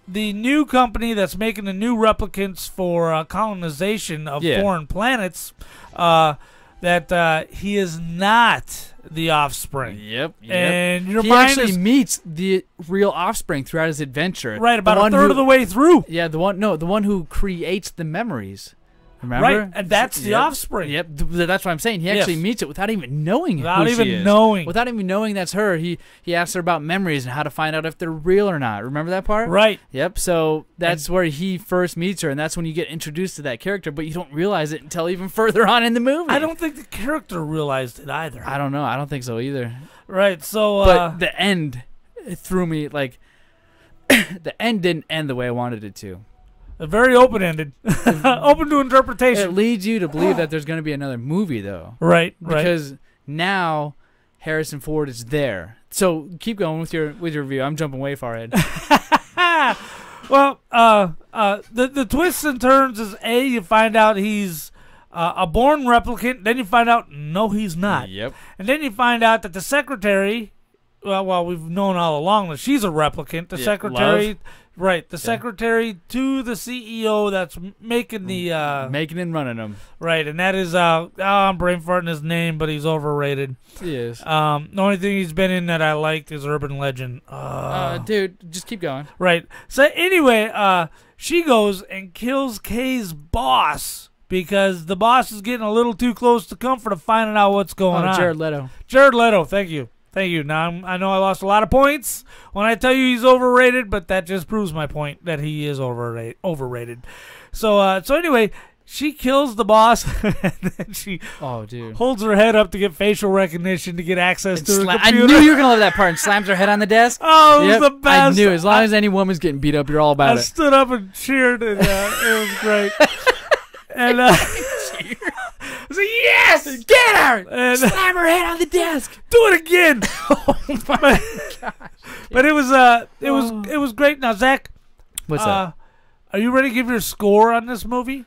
[SPEAKER 1] the new company that's making the new replicants for colonization of foreign planets that he is not the offspring.
[SPEAKER 7] Yep.
[SPEAKER 1] And your
[SPEAKER 7] he
[SPEAKER 1] mind
[SPEAKER 7] actually meets the real offspring throughout his adventure.
[SPEAKER 1] Right, about a third of the way through.
[SPEAKER 7] Yeah, the one who creates the memories. Remember?
[SPEAKER 1] Right, and that's the offspring.
[SPEAKER 7] Yep, that's what I'm saying. He actually meets it without even knowing
[SPEAKER 1] without
[SPEAKER 7] who
[SPEAKER 1] even
[SPEAKER 7] she is.
[SPEAKER 1] knowing.
[SPEAKER 7] Without even knowing that's her. He asks her about memories and how to find out if they're real or not. Remember that part?
[SPEAKER 1] Right.
[SPEAKER 7] Yep, so that's where he first meets her, and that's when you get introduced to that character, but you don't realize it until even further on in the movie.
[SPEAKER 1] I don't think the character realized it either.
[SPEAKER 7] I don't know. I don't think so either.
[SPEAKER 1] Right, so...
[SPEAKER 7] but the end, it threw me, like... the end didn't end the way I wanted it to.
[SPEAKER 1] Very open-ended. Open to interpretation.
[SPEAKER 7] It leads you to believe that there's going to be another movie, though.
[SPEAKER 1] Right.
[SPEAKER 7] Because now Harrison Ford is there. So keep going with your review. I'm jumping way far ahead.
[SPEAKER 1] Well, the twists and turns is, A, you find out he's a born replicant. Then you find out, no, he's not.
[SPEAKER 7] Yep.
[SPEAKER 1] And then you find out that the secretary, well, we've known all along that she's a replicant. The secretary,
[SPEAKER 7] Love.
[SPEAKER 1] right? The secretary to the CEO that's making the
[SPEAKER 7] making and running them.
[SPEAKER 1] Right, and that is I'm brain farting his name, but he's overrated.
[SPEAKER 7] He is.
[SPEAKER 1] The only thing he's been in that I liked is Urban Legend.
[SPEAKER 7] Dude, just keep going.
[SPEAKER 1] Right. So anyway, she goes and kills Kay's boss because the boss is getting a little too close to comfort of finding out what's going on.
[SPEAKER 7] Jared Leto.
[SPEAKER 1] Jared Leto, thank you. Thank you. Now, I know I lost a lot of points when I tell you he's overrated, but that just proves my point that he is overrated. So anyway, she kills the boss, and then she holds her head up to get facial recognition to get access to her computer.
[SPEAKER 7] I knew you were going to love that part, and slams her head on the desk.
[SPEAKER 1] Oh, it was the best.
[SPEAKER 7] I knew. As long as any woman's getting beat up, you're all about it.
[SPEAKER 1] I stood up and cheered, and it was great. And I was like, yes!
[SPEAKER 7] Get her!
[SPEAKER 1] And
[SPEAKER 7] slam her head on the desk.
[SPEAKER 1] Do it again! Oh my gosh. But it was great. Now, Zach,
[SPEAKER 7] what's up?
[SPEAKER 1] Are you ready to give your score on this movie?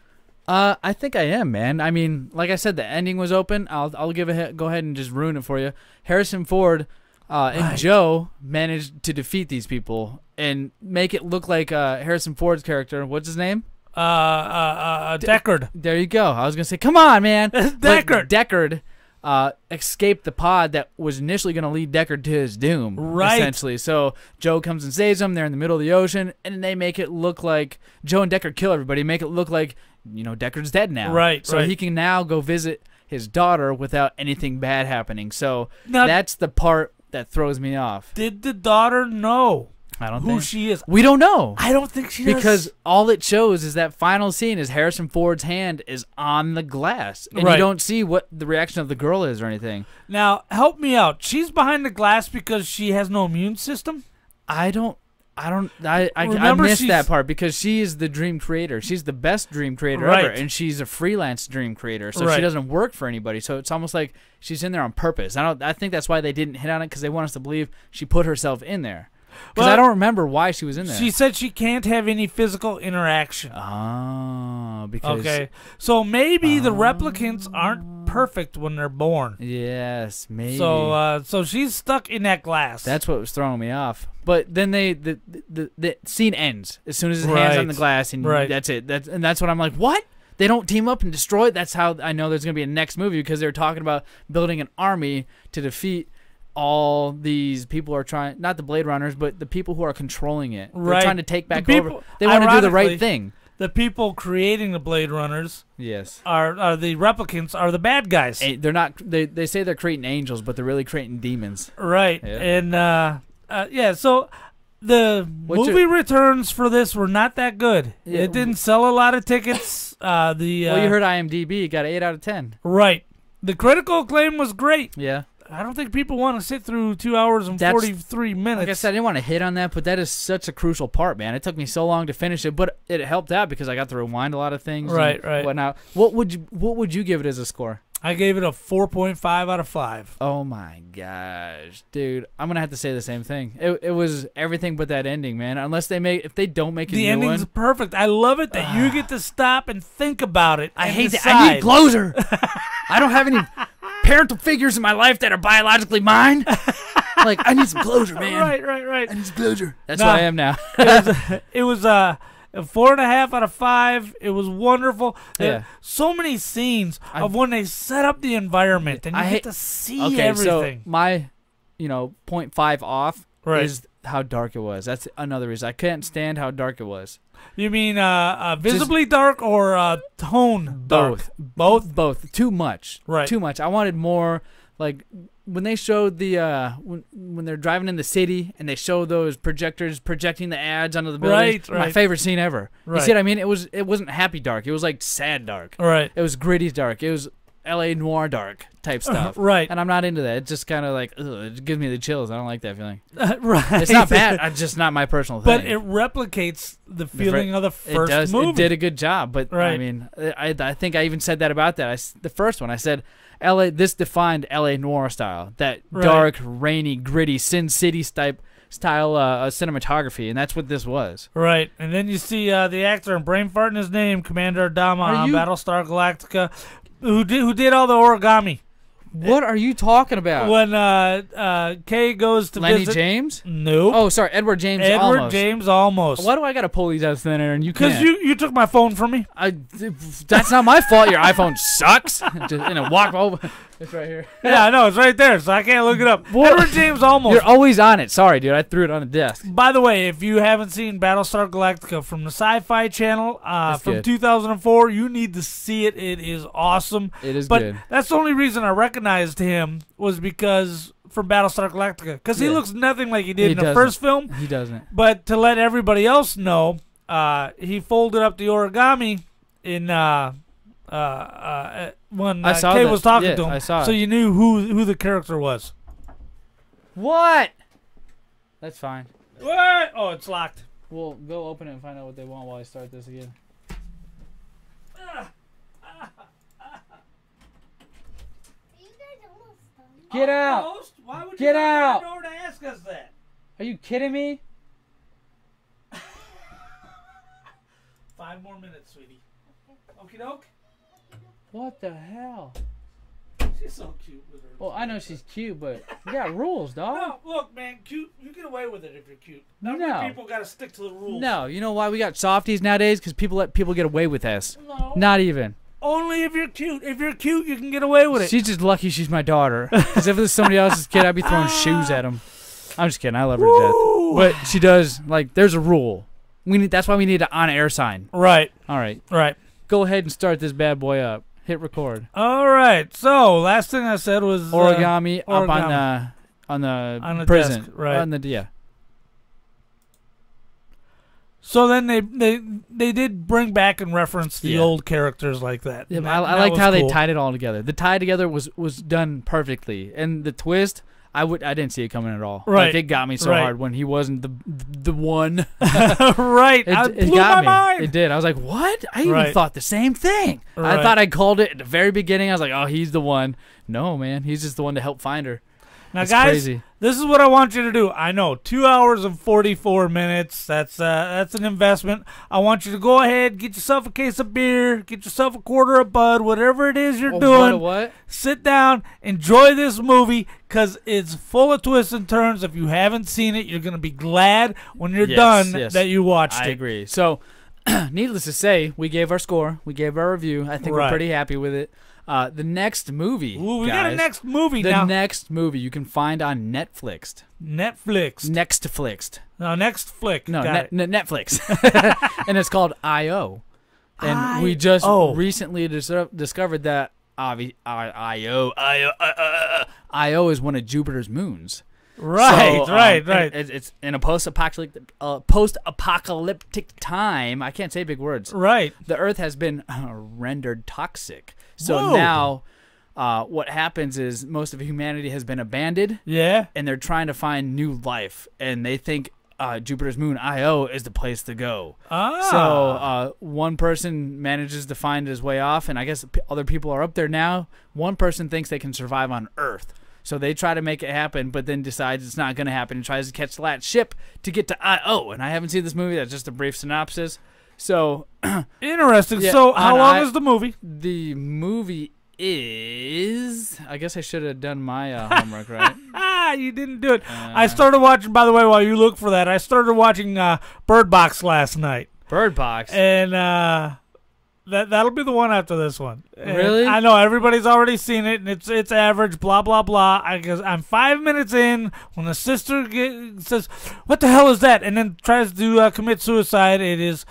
[SPEAKER 7] I think I am, man. I mean, like I said, the ending was open. I'll go ahead and just ruin it for you. Harrison Ford and Joe managed to defeat these people and make it look like Harrison Ford's character. What's his name?
[SPEAKER 1] Deckard.
[SPEAKER 7] There you go. I was gonna say, come on, man.
[SPEAKER 1] Deckard.
[SPEAKER 7] Deckard escaped the pod that was initially gonna lead Deckard to his doom.
[SPEAKER 1] Right.
[SPEAKER 7] Essentially. So Joe comes and saves him. They're in the middle of the ocean, and they make it look like Joe and Deckard kill everybody. Make it look like Deckard's dead now.
[SPEAKER 1] Right.
[SPEAKER 7] So he can now go visit his daughter without anything bad happening. So that's the part that throws me off.
[SPEAKER 1] Did the daughter know?
[SPEAKER 7] I don't
[SPEAKER 1] who
[SPEAKER 7] think
[SPEAKER 1] she is.
[SPEAKER 7] We don't know.
[SPEAKER 1] I don't think she does.
[SPEAKER 7] Because all it shows is that final scene is Harrison Ford's hand is on the glass. And you don't see what the reaction of the girl is or anything.
[SPEAKER 1] Now, help me out. She's behind the glass because she has no immune system?
[SPEAKER 7] I missed that part because she is the dream creator. She's the best dream creator ever. And she's a freelance dream creator. So she doesn't work for anybody. So it's almost like she's in there on purpose. I think that's why they didn't hit on it, because they want us to believe she put herself in there. Because I don't remember why she was in there.
[SPEAKER 1] She said she can't have any physical interaction.
[SPEAKER 7] Oh, because...
[SPEAKER 1] Okay. So maybe the replicants aren't perfect when they're born.
[SPEAKER 7] Yes, maybe.
[SPEAKER 1] So she's stuck in that glass.
[SPEAKER 7] That's what was throwing me off. But then the scene ends as soon as his hand's on the glass, and that's it. That's what I'm like, what? They don't team up and destroy it? That's how I know there's going to be a next movie, because they're talking about building an army to defeat all these people are trying, not the Blade Runners, but the people who are controlling it. They're trying to take back over. They want to do the right thing.
[SPEAKER 1] The people creating the Blade Runners,
[SPEAKER 7] yes,
[SPEAKER 1] are the replicants, are the bad guys.
[SPEAKER 7] They're not. They say they're creating angels, but they're really creating demons.
[SPEAKER 1] Right. Yeah. And so the movie returns for this were not that good. Yeah. It didn't sell a lot of tickets. Well,
[SPEAKER 7] you heard IMDb got 8 out of 10.
[SPEAKER 1] Right. The critical acclaim was great.
[SPEAKER 7] Yeah.
[SPEAKER 1] I don't think people want to sit through 2 hours and 43 minutes.
[SPEAKER 7] Like I said, I didn't want to hit on that, but that is such a crucial part, man. It took me so long to finish it, but it helped out because I got to rewind a lot of things.
[SPEAKER 1] Right.
[SPEAKER 7] Whatnot. What would you give it as a score?
[SPEAKER 1] I gave it a 4.5 out of 5.
[SPEAKER 7] Oh my gosh, dude! I'm gonna have to say the same thing. It was everything but that ending, man. If they don't make a new one,
[SPEAKER 1] the ending's perfect. I love it that you get to stop and think about it.
[SPEAKER 7] I hate that. I need closure. I don't have any parental figures in my life that are biologically mine. Like, I need some closure, man.
[SPEAKER 1] Right.
[SPEAKER 7] I need some closure. That's what I am now.
[SPEAKER 1] It was a 4.5 out of 5. It was wonderful.
[SPEAKER 7] Yeah.
[SPEAKER 1] So many scenes of when they set up the environment and you get to see everything.
[SPEAKER 7] So my, 0.5 off is how dark it was. That's another reason. I couldn't stand how dark it was.
[SPEAKER 1] You mean visibly dark or tone dark?
[SPEAKER 7] Both. Too much.
[SPEAKER 1] Right.
[SPEAKER 7] Too much. I wanted more, like, when they showed the when they're driving in the city and they show those projectors projecting the ads onto the buildings.
[SPEAKER 1] Right.
[SPEAKER 7] My favorite scene ever.
[SPEAKER 1] Right.
[SPEAKER 7] You see what I mean? It wasn't happy dark. It was like sad dark.
[SPEAKER 1] Right.
[SPEAKER 7] It was gritty dark. It was LA noir dark type stuff.
[SPEAKER 1] Right.
[SPEAKER 7] And I'm not into that. It's just kind of like, it gives me the chills. I don't like that feeling.
[SPEAKER 1] Right.
[SPEAKER 7] It's not bad. It's just not my personal thing.
[SPEAKER 1] But it replicates the feeling of the first movie.
[SPEAKER 7] It did a good job. But I mean, I think I even said that about that. The first one, I said, this defined LA noir style. That dark, rainy, gritty, Sin City type style cinematography, and that's what this was.
[SPEAKER 1] Right, and then you see the actor, and brain fart in his name, Commander Adama on Battlestar Galactica, who did all the origami.
[SPEAKER 7] What are you talking about?
[SPEAKER 1] When Kay goes to
[SPEAKER 7] Lenny
[SPEAKER 1] visit...
[SPEAKER 7] James?
[SPEAKER 1] Nope.
[SPEAKER 7] Oh, sorry, Edward James
[SPEAKER 1] Edward James Almost.
[SPEAKER 7] Why do I got to pull these out thin air and you can't?
[SPEAKER 1] Because you took my phone from me.
[SPEAKER 7] That's not my fault. Your iPhone sucks. Just, walk over. It's right here.
[SPEAKER 1] Yeah, I know. It's right there, so I can't look it up. Edward James Almost.
[SPEAKER 7] You're always on it. Sorry, dude. I threw it on the desk.
[SPEAKER 1] By the way, if you haven't seen Battlestar Galactica from the Sci-Fi Channel from 2004, you need to see it. It is awesome.
[SPEAKER 7] It is
[SPEAKER 1] but
[SPEAKER 7] good.
[SPEAKER 1] That's the only reason I recognized him was because from Battlestar Galactica. Because he looks nothing like he did in the first film.
[SPEAKER 7] He doesn't.
[SPEAKER 1] But to let everybody else know, he folded up the origami in... when Kay was talking to him,
[SPEAKER 7] I saw
[SPEAKER 1] so you knew who the character was.
[SPEAKER 7] What? That's fine.
[SPEAKER 1] What? Oh, it's locked.
[SPEAKER 7] We'll go open it and find out what they want while I start this again. Get out!
[SPEAKER 1] Why would
[SPEAKER 7] Get
[SPEAKER 1] you
[SPEAKER 7] out!
[SPEAKER 1] Door to ask us that?
[SPEAKER 7] Are you kidding me?
[SPEAKER 1] 5 more minutes, sweetie. Okie doke.
[SPEAKER 7] What the hell?
[SPEAKER 1] She's so cute with her.
[SPEAKER 7] Well, I know she's cute, but you got rules, dog.
[SPEAKER 1] No, look, man, cute. You get away with it if you're cute. Not
[SPEAKER 7] No.
[SPEAKER 1] many people got to stick to the rules.
[SPEAKER 7] No, you know why we got softies nowadays? Because people let people get away with this.
[SPEAKER 1] No.
[SPEAKER 7] Not even.
[SPEAKER 1] Only if you're cute. If you're cute, you can get away with it.
[SPEAKER 7] She's just lucky she's my daughter. Because if it was somebody else's kid, I'd be throwing shoes at him. I'm just kidding. I love her to death. But she does, there's a rule. That's why we need an on-air sign.
[SPEAKER 1] Right.
[SPEAKER 7] All right.
[SPEAKER 1] Right.
[SPEAKER 7] Go ahead and start this bad boy up. Hit record.
[SPEAKER 1] All right. So last thing I said was
[SPEAKER 7] origami up on the prison.
[SPEAKER 1] Desk, right.
[SPEAKER 7] On the
[SPEAKER 1] So then they did bring back and reference the old characters like that.
[SPEAKER 7] Yeah, I liked how they tied it all together. The tie together was done perfectly, and the twist. I didn't see it coming at all.
[SPEAKER 1] Right.
[SPEAKER 7] Like, it got me so hard when he wasn't the one.
[SPEAKER 1] Right. It blew my mind.
[SPEAKER 7] It did. I was like, what? I even thought the same thing.
[SPEAKER 1] Right.
[SPEAKER 7] I thought I called it at the very beginning. I was like, oh, he's the one. No, man. He's just the one to help find her.
[SPEAKER 1] Now,
[SPEAKER 7] That's
[SPEAKER 1] guys,
[SPEAKER 7] crazy.
[SPEAKER 1] This is what I want you to do. I know, 2 hours and 44 minutes. That's an investment. I want you to go ahead, get yourself a case of beer, get yourself a quarter of Bud, whatever it is you're doing.
[SPEAKER 7] What?
[SPEAKER 1] Sit down, enjoy this movie, because it's full of twists and turns. If you haven't seen it, you're going to be glad when you're done that you watched it.
[SPEAKER 7] I agree. So, needless to say, we gave our score. We gave our review. I think we're pretty happy with it. The next movie,
[SPEAKER 1] we
[SPEAKER 7] guys,
[SPEAKER 1] got a next movie
[SPEAKER 7] the
[SPEAKER 1] now.
[SPEAKER 7] The next movie you can find on Netflix.
[SPEAKER 1] Nextflix. No, next flick.
[SPEAKER 7] No,
[SPEAKER 1] Netflix.
[SPEAKER 7] And it's called I.O. And we just recently discovered that I.O. is one of Jupiter's moons.
[SPEAKER 1] Right,
[SPEAKER 7] so,
[SPEAKER 1] right.
[SPEAKER 7] It's in a post-apocalyptic time. I can't say big words.
[SPEAKER 1] Right.
[SPEAKER 7] The Earth has been rendered toxic. So now what happens is most of humanity has been abandoned.
[SPEAKER 1] Yeah.
[SPEAKER 7] And they're trying to find new life. And they think Jupiter's moon, Io, is the place to go. So one person manages to find his way off, and I guess other people are up there now. One person thinks they can survive on Earth. So they try to make it happen, but then decides it's not going to happen and tries to catch the last ship to get to I.O. And I haven't seen this movie. That's just a brief synopsis. So
[SPEAKER 1] interesting. Yeah, so how long is the movie?
[SPEAKER 7] The movie is... I guess I should have done my homework, right?
[SPEAKER 1] You didn't do it. I started watching, by the way, while you look for that, I started watching Bird Box last night.
[SPEAKER 7] Bird Box?
[SPEAKER 1] And that'll be the one after this one.
[SPEAKER 7] Really?
[SPEAKER 1] And I know everybody's already seen it, and it's average, blah, blah, blah. I'm 5 minutes in when the sister says, what the hell is that? And then tries to commit suicide. It is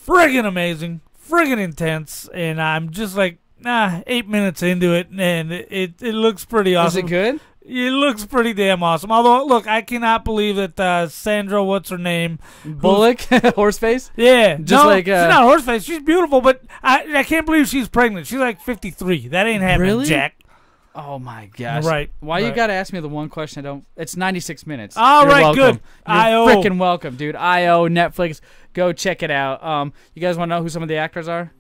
[SPEAKER 1] friggin' amazing, friggin' intense, and I'm just like, 8 minutes into it, and it looks pretty awesome.
[SPEAKER 7] Is it good?
[SPEAKER 1] It looks pretty damn awesome. Although, look, I cannot believe that Sandra, what's her name?
[SPEAKER 7] Bullock? Horseface?
[SPEAKER 1] Yeah.
[SPEAKER 7] Just she's
[SPEAKER 1] not Horseface. She's beautiful, but I can't believe she's pregnant. She's like 53. That ain't happening,
[SPEAKER 7] really?
[SPEAKER 1] Jack.
[SPEAKER 7] Oh, my gosh.
[SPEAKER 1] Right.
[SPEAKER 7] Why you got to ask me the one question I don't... It's 96 minutes.
[SPEAKER 1] All right,
[SPEAKER 7] welcome.
[SPEAKER 1] good.
[SPEAKER 7] You're freaking welcome, dude. I.O., Netflix. Go check it out. You guys want to know who some of the actors are?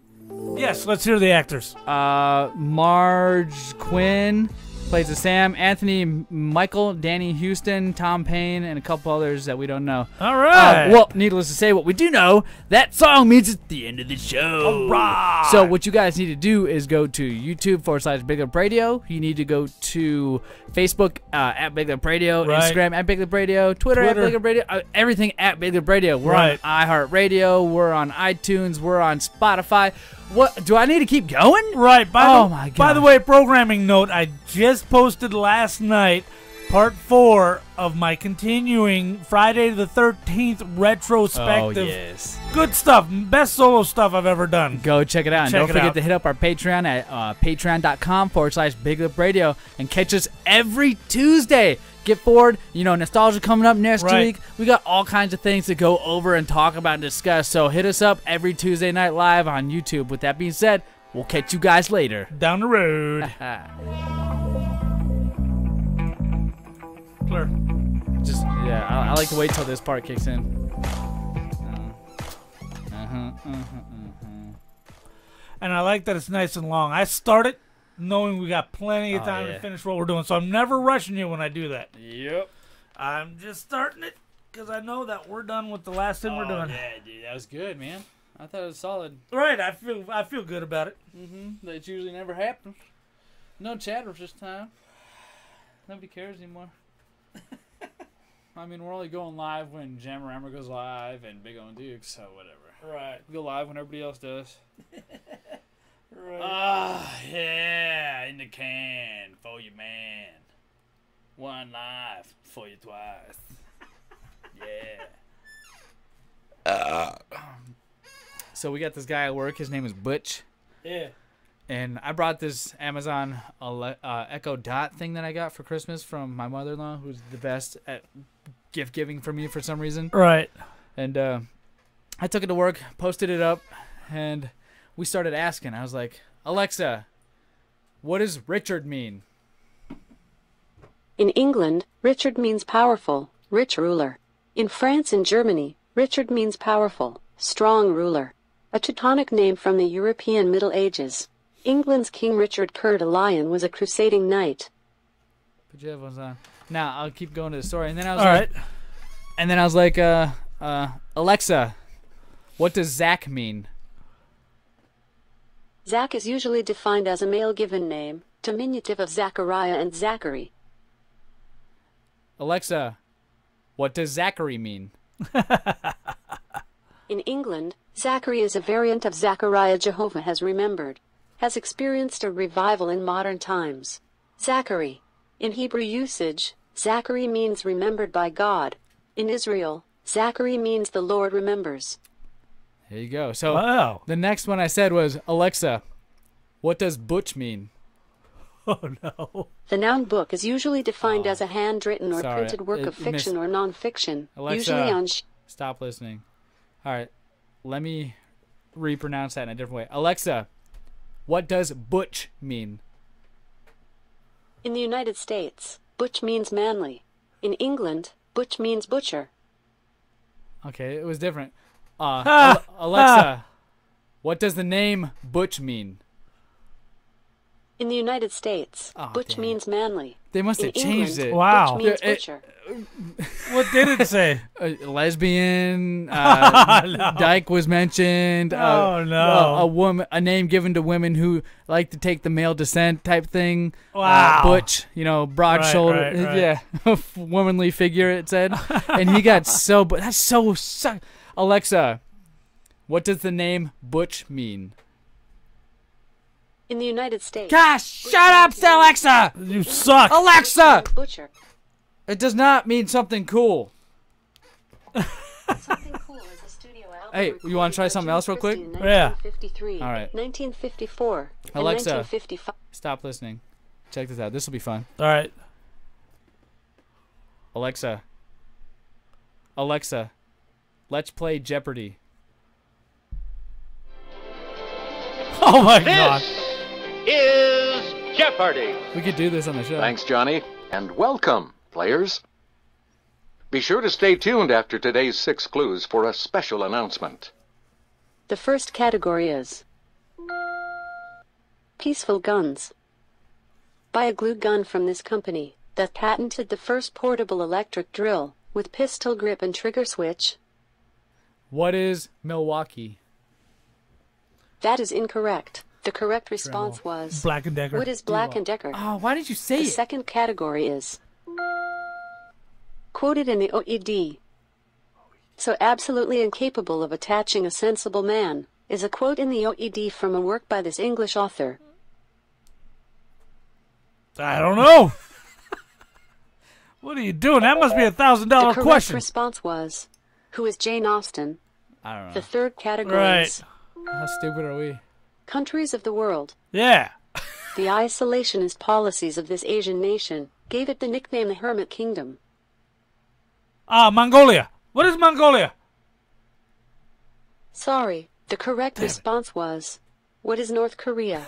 [SPEAKER 1] Yes, let's hear the actors.
[SPEAKER 7] Marge Quinn plays as Sam, Anthony Michael, Danny Houston, Tom Payne, and a couple others that we don't know.
[SPEAKER 1] All right.
[SPEAKER 7] Well, needless to say, what we do know, that song means it's the end of the show.
[SPEAKER 1] All right.
[SPEAKER 7] So what you guys need to do is go to YouTube/Big Lip Radio. You need to go to Facebook at Big Lip Radio,
[SPEAKER 1] Right.
[SPEAKER 7] Instagram at Big Lip Radio, Twitter at Big Lip Radio, everything at Big Lip Radio. We're
[SPEAKER 1] Right.
[SPEAKER 7] on iHeartRadio, we're on iTunes, we're on Spotify. What do I need to keep going?
[SPEAKER 1] Right.
[SPEAKER 7] My God.
[SPEAKER 1] By the way, programming note, I just posted last night part 4 of my continuing Friday the 13th retrospective.
[SPEAKER 7] Oh, yes.
[SPEAKER 1] Good stuff. Best solo stuff I've ever done.
[SPEAKER 7] Go check it out. And
[SPEAKER 1] Check
[SPEAKER 7] don't
[SPEAKER 1] it
[SPEAKER 7] forget
[SPEAKER 1] out.
[SPEAKER 7] to hit up our Patreon at patreon.com/Big Lip Radio and catch us every Tuesday. Get forward. Nostalgia coming up next
[SPEAKER 1] Right.
[SPEAKER 7] week. We got all kinds of things to go over and talk about and discuss. So hit us up every Tuesday night live on YouTube. With that being said, we'll catch you guys later.
[SPEAKER 1] Down the road. Clear.
[SPEAKER 7] I like to wait till this part kicks in.
[SPEAKER 1] And I like that it's nice and long. I started knowing we got plenty of time to finish what we're doing, so I'm never rushing you when I do that.
[SPEAKER 7] Yep.
[SPEAKER 1] I'm just starting it because I know that we're done with the last thing we're doing.
[SPEAKER 7] Yeah, dude, that was good, man. I thought it was solid.
[SPEAKER 1] Right, I feel good about it.
[SPEAKER 7] That usually never happens. No chatters this time. Nobody cares anymore. I mean, we're only going live when Jammer goes live and Big O and Duke, so whatever.
[SPEAKER 1] Right.
[SPEAKER 7] We go live when everybody else does.
[SPEAKER 1] Right.
[SPEAKER 7] Yeah, in the can for you, man. One live for you twice. Yeah. So we got this guy at work. His name is Butch.
[SPEAKER 1] Yeah.
[SPEAKER 7] And I brought this Amazon Echo Dot thing that I got for Christmas from my mother-in-law, who's the best at gift giving for me for some reason.
[SPEAKER 1] Right.
[SPEAKER 7] And I took it to work, posted it up, and we started asking. I was like, Alexa, what does Richard mean?
[SPEAKER 6] In England, Richard means powerful, rich ruler. In France and Germany, Richard means powerful, strong ruler. A Teutonic name from the European Middle Ages. England's King Richard Coeur de Lion was a crusading knight.
[SPEAKER 7] Put your headphones on. Now I'll keep going to the story, and then I was
[SPEAKER 1] All
[SPEAKER 7] like,
[SPEAKER 1] right.
[SPEAKER 7] and then I was like, Alexa, what does Zach mean?
[SPEAKER 6] Zach is usually defined as a male given name, diminutive of Zachariah and Zachary.
[SPEAKER 7] Alexa, what does Zachary mean?
[SPEAKER 6] In England, Zachary is a variant of Zachariah. Jehovah has remembered. Has experienced a revival in modern times. Zachary. In Hebrew usage, Zachary means remembered by God. In Israel, Zachary means the Lord remembers.
[SPEAKER 7] There you go. So
[SPEAKER 1] Wow.
[SPEAKER 7] the next one I said was, Alexa, what does Butch mean?
[SPEAKER 1] Oh, no.
[SPEAKER 6] The noun book is usually defined as a handwritten or
[SPEAKER 7] Sorry,
[SPEAKER 6] printed work
[SPEAKER 7] it
[SPEAKER 6] of fiction or nonfiction,
[SPEAKER 7] Alexa,
[SPEAKER 6] usually on
[SPEAKER 7] stop listening. All right, let me repronounce that in a different way. Alexa, what does Butch mean?
[SPEAKER 6] In the United States, butch means manly. In England, butch means butcher.
[SPEAKER 7] Okay, it was different. Alexa, what does the name Butch mean?
[SPEAKER 6] In the United States, butch
[SPEAKER 7] damn.
[SPEAKER 6] means manly.
[SPEAKER 7] They must have
[SPEAKER 6] In
[SPEAKER 7] changed
[SPEAKER 6] England,
[SPEAKER 7] it.
[SPEAKER 1] Wow.
[SPEAKER 6] Butch means
[SPEAKER 7] Yeah, it-
[SPEAKER 6] butcher.
[SPEAKER 1] What did it say?
[SPEAKER 7] Lesbian. Dyke was mentioned.
[SPEAKER 1] Oh, no.
[SPEAKER 7] A woman, a name given to women who like to take the male descent type thing.
[SPEAKER 1] Wow.
[SPEAKER 7] Butch, broad shouldered.
[SPEAKER 1] right.
[SPEAKER 7] Yeah, womanly figure. It said, and he got so. But that's so. Alexa, what does the name Butch mean?
[SPEAKER 6] In the United States,
[SPEAKER 7] Gosh, shut up, Alexa!
[SPEAKER 1] You suck.
[SPEAKER 7] Alexa,
[SPEAKER 6] butcher.
[SPEAKER 7] it does not mean something cool.
[SPEAKER 6] Something cool is a studio album.
[SPEAKER 7] Hey, you want to try something else real quick?
[SPEAKER 1] Yeah.
[SPEAKER 6] 1953,
[SPEAKER 7] All right.
[SPEAKER 6] 1954, and
[SPEAKER 7] Alexa.
[SPEAKER 6] 1955.
[SPEAKER 7] Stop listening. Check this out. This will be fun.
[SPEAKER 1] All right.
[SPEAKER 7] Alexa, let's play Jeopardy.
[SPEAKER 1] Oh, my God.
[SPEAKER 10] Is Jeopardy!
[SPEAKER 7] We could do this on the show.
[SPEAKER 10] Thanks, Johnny, and welcome, players. Be sure to stay tuned after today's 6 clues for a special announcement.
[SPEAKER 6] The first category is peaceful guns. by a glue gun from this company that patented the first portable electric drill with pistol grip and trigger switch?
[SPEAKER 7] What is Milwaukee?
[SPEAKER 6] That is incorrect. The correct response was
[SPEAKER 1] Black & Decker.
[SPEAKER 6] What is Black & Decker?
[SPEAKER 7] Oh, why did you say
[SPEAKER 6] The
[SPEAKER 7] it?
[SPEAKER 6] second category is quoted in the OED. So absolutely incapable of attaching a sensible man is a quote in the OED from a work by this English author.
[SPEAKER 1] I don't know. What are you doing? That must be a $1,000
[SPEAKER 6] The correct
[SPEAKER 1] question.
[SPEAKER 6] response was, who is Jane Austen?
[SPEAKER 7] I don't know.
[SPEAKER 6] The third category is
[SPEAKER 7] How stupid are we?
[SPEAKER 6] countries of the world.
[SPEAKER 1] Yeah.
[SPEAKER 6] The isolationist policies of this Asian nation gave it the nickname the Hermit Kingdom.
[SPEAKER 1] Mongolia. What is Mongolia?
[SPEAKER 6] Sorry, the correct response was, what is North Korea?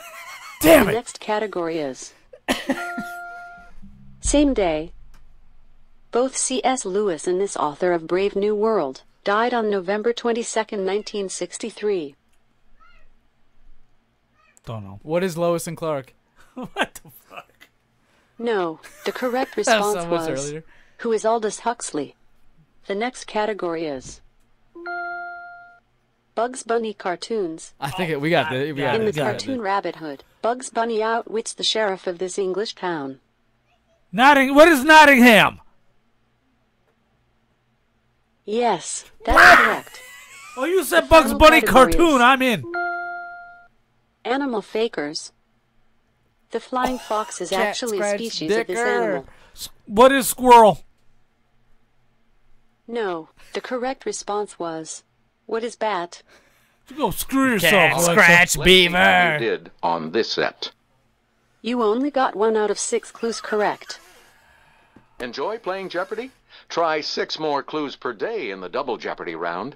[SPEAKER 1] Damn
[SPEAKER 6] The
[SPEAKER 1] it.
[SPEAKER 6] next category is same day. Both C.S. Lewis and this author of Brave New World died on November 22nd, 1963.
[SPEAKER 1] Don't know.
[SPEAKER 7] What is Lois and Clark?
[SPEAKER 1] What the fuck?
[SPEAKER 6] No, the correct
[SPEAKER 7] That was
[SPEAKER 6] response
[SPEAKER 7] so much
[SPEAKER 6] was,
[SPEAKER 7] earlier.
[SPEAKER 6] who is Aldous Huxley? The next category is Bugs Bunny cartoons.
[SPEAKER 7] I think we got the. We got
[SPEAKER 6] In
[SPEAKER 7] it.
[SPEAKER 6] the cartoon Rabbit Hood, Bugs Bunny outwits the sheriff of this English town.
[SPEAKER 1] What is Nottingham?
[SPEAKER 6] Yes, that's correct.
[SPEAKER 1] Oh, you said
[SPEAKER 6] The
[SPEAKER 1] Bugs
[SPEAKER 6] final
[SPEAKER 1] Bunny
[SPEAKER 6] category
[SPEAKER 1] cartoon.
[SPEAKER 6] is
[SPEAKER 1] I'm in.
[SPEAKER 6] Animal fakers. The flying fox is
[SPEAKER 7] Cat
[SPEAKER 6] actually a
[SPEAKER 7] scratch
[SPEAKER 6] species of this
[SPEAKER 7] dicker.
[SPEAKER 6] animal.
[SPEAKER 1] What is squirrel?
[SPEAKER 6] No, the correct response was, what is bat?
[SPEAKER 1] You go screw yourself,
[SPEAKER 7] Cat
[SPEAKER 1] Alexa.
[SPEAKER 7] scratch
[SPEAKER 10] Let's see how
[SPEAKER 7] beaver.
[SPEAKER 10] you did on this set.
[SPEAKER 6] You only got 1 out of 6 clues correct.
[SPEAKER 10] Enjoy playing Jeopardy? Try 6 more clues per day in the Double Jeopardy round.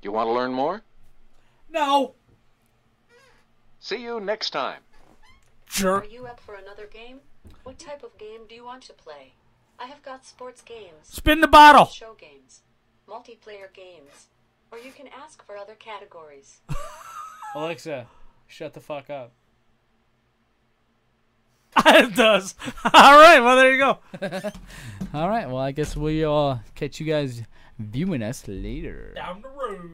[SPEAKER 10] You want to learn more?
[SPEAKER 1] No.
[SPEAKER 10] See you next time.
[SPEAKER 1] Sure.
[SPEAKER 6] Are you up for another game? What type of game do you want to play? I have got sports games,
[SPEAKER 1] Spin the bottle.
[SPEAKER 6] show games, multiplayer games, or you can ask for other categories.
[SPEAKER 2] Alexa, shut the fuck up.
[SPEAKER 1] It does. All right. Well, there you go.
[SPEAKER 7] All right. Well, I guess we'll catch you guys viewing us later.
[SPEAKER 1] Down the road.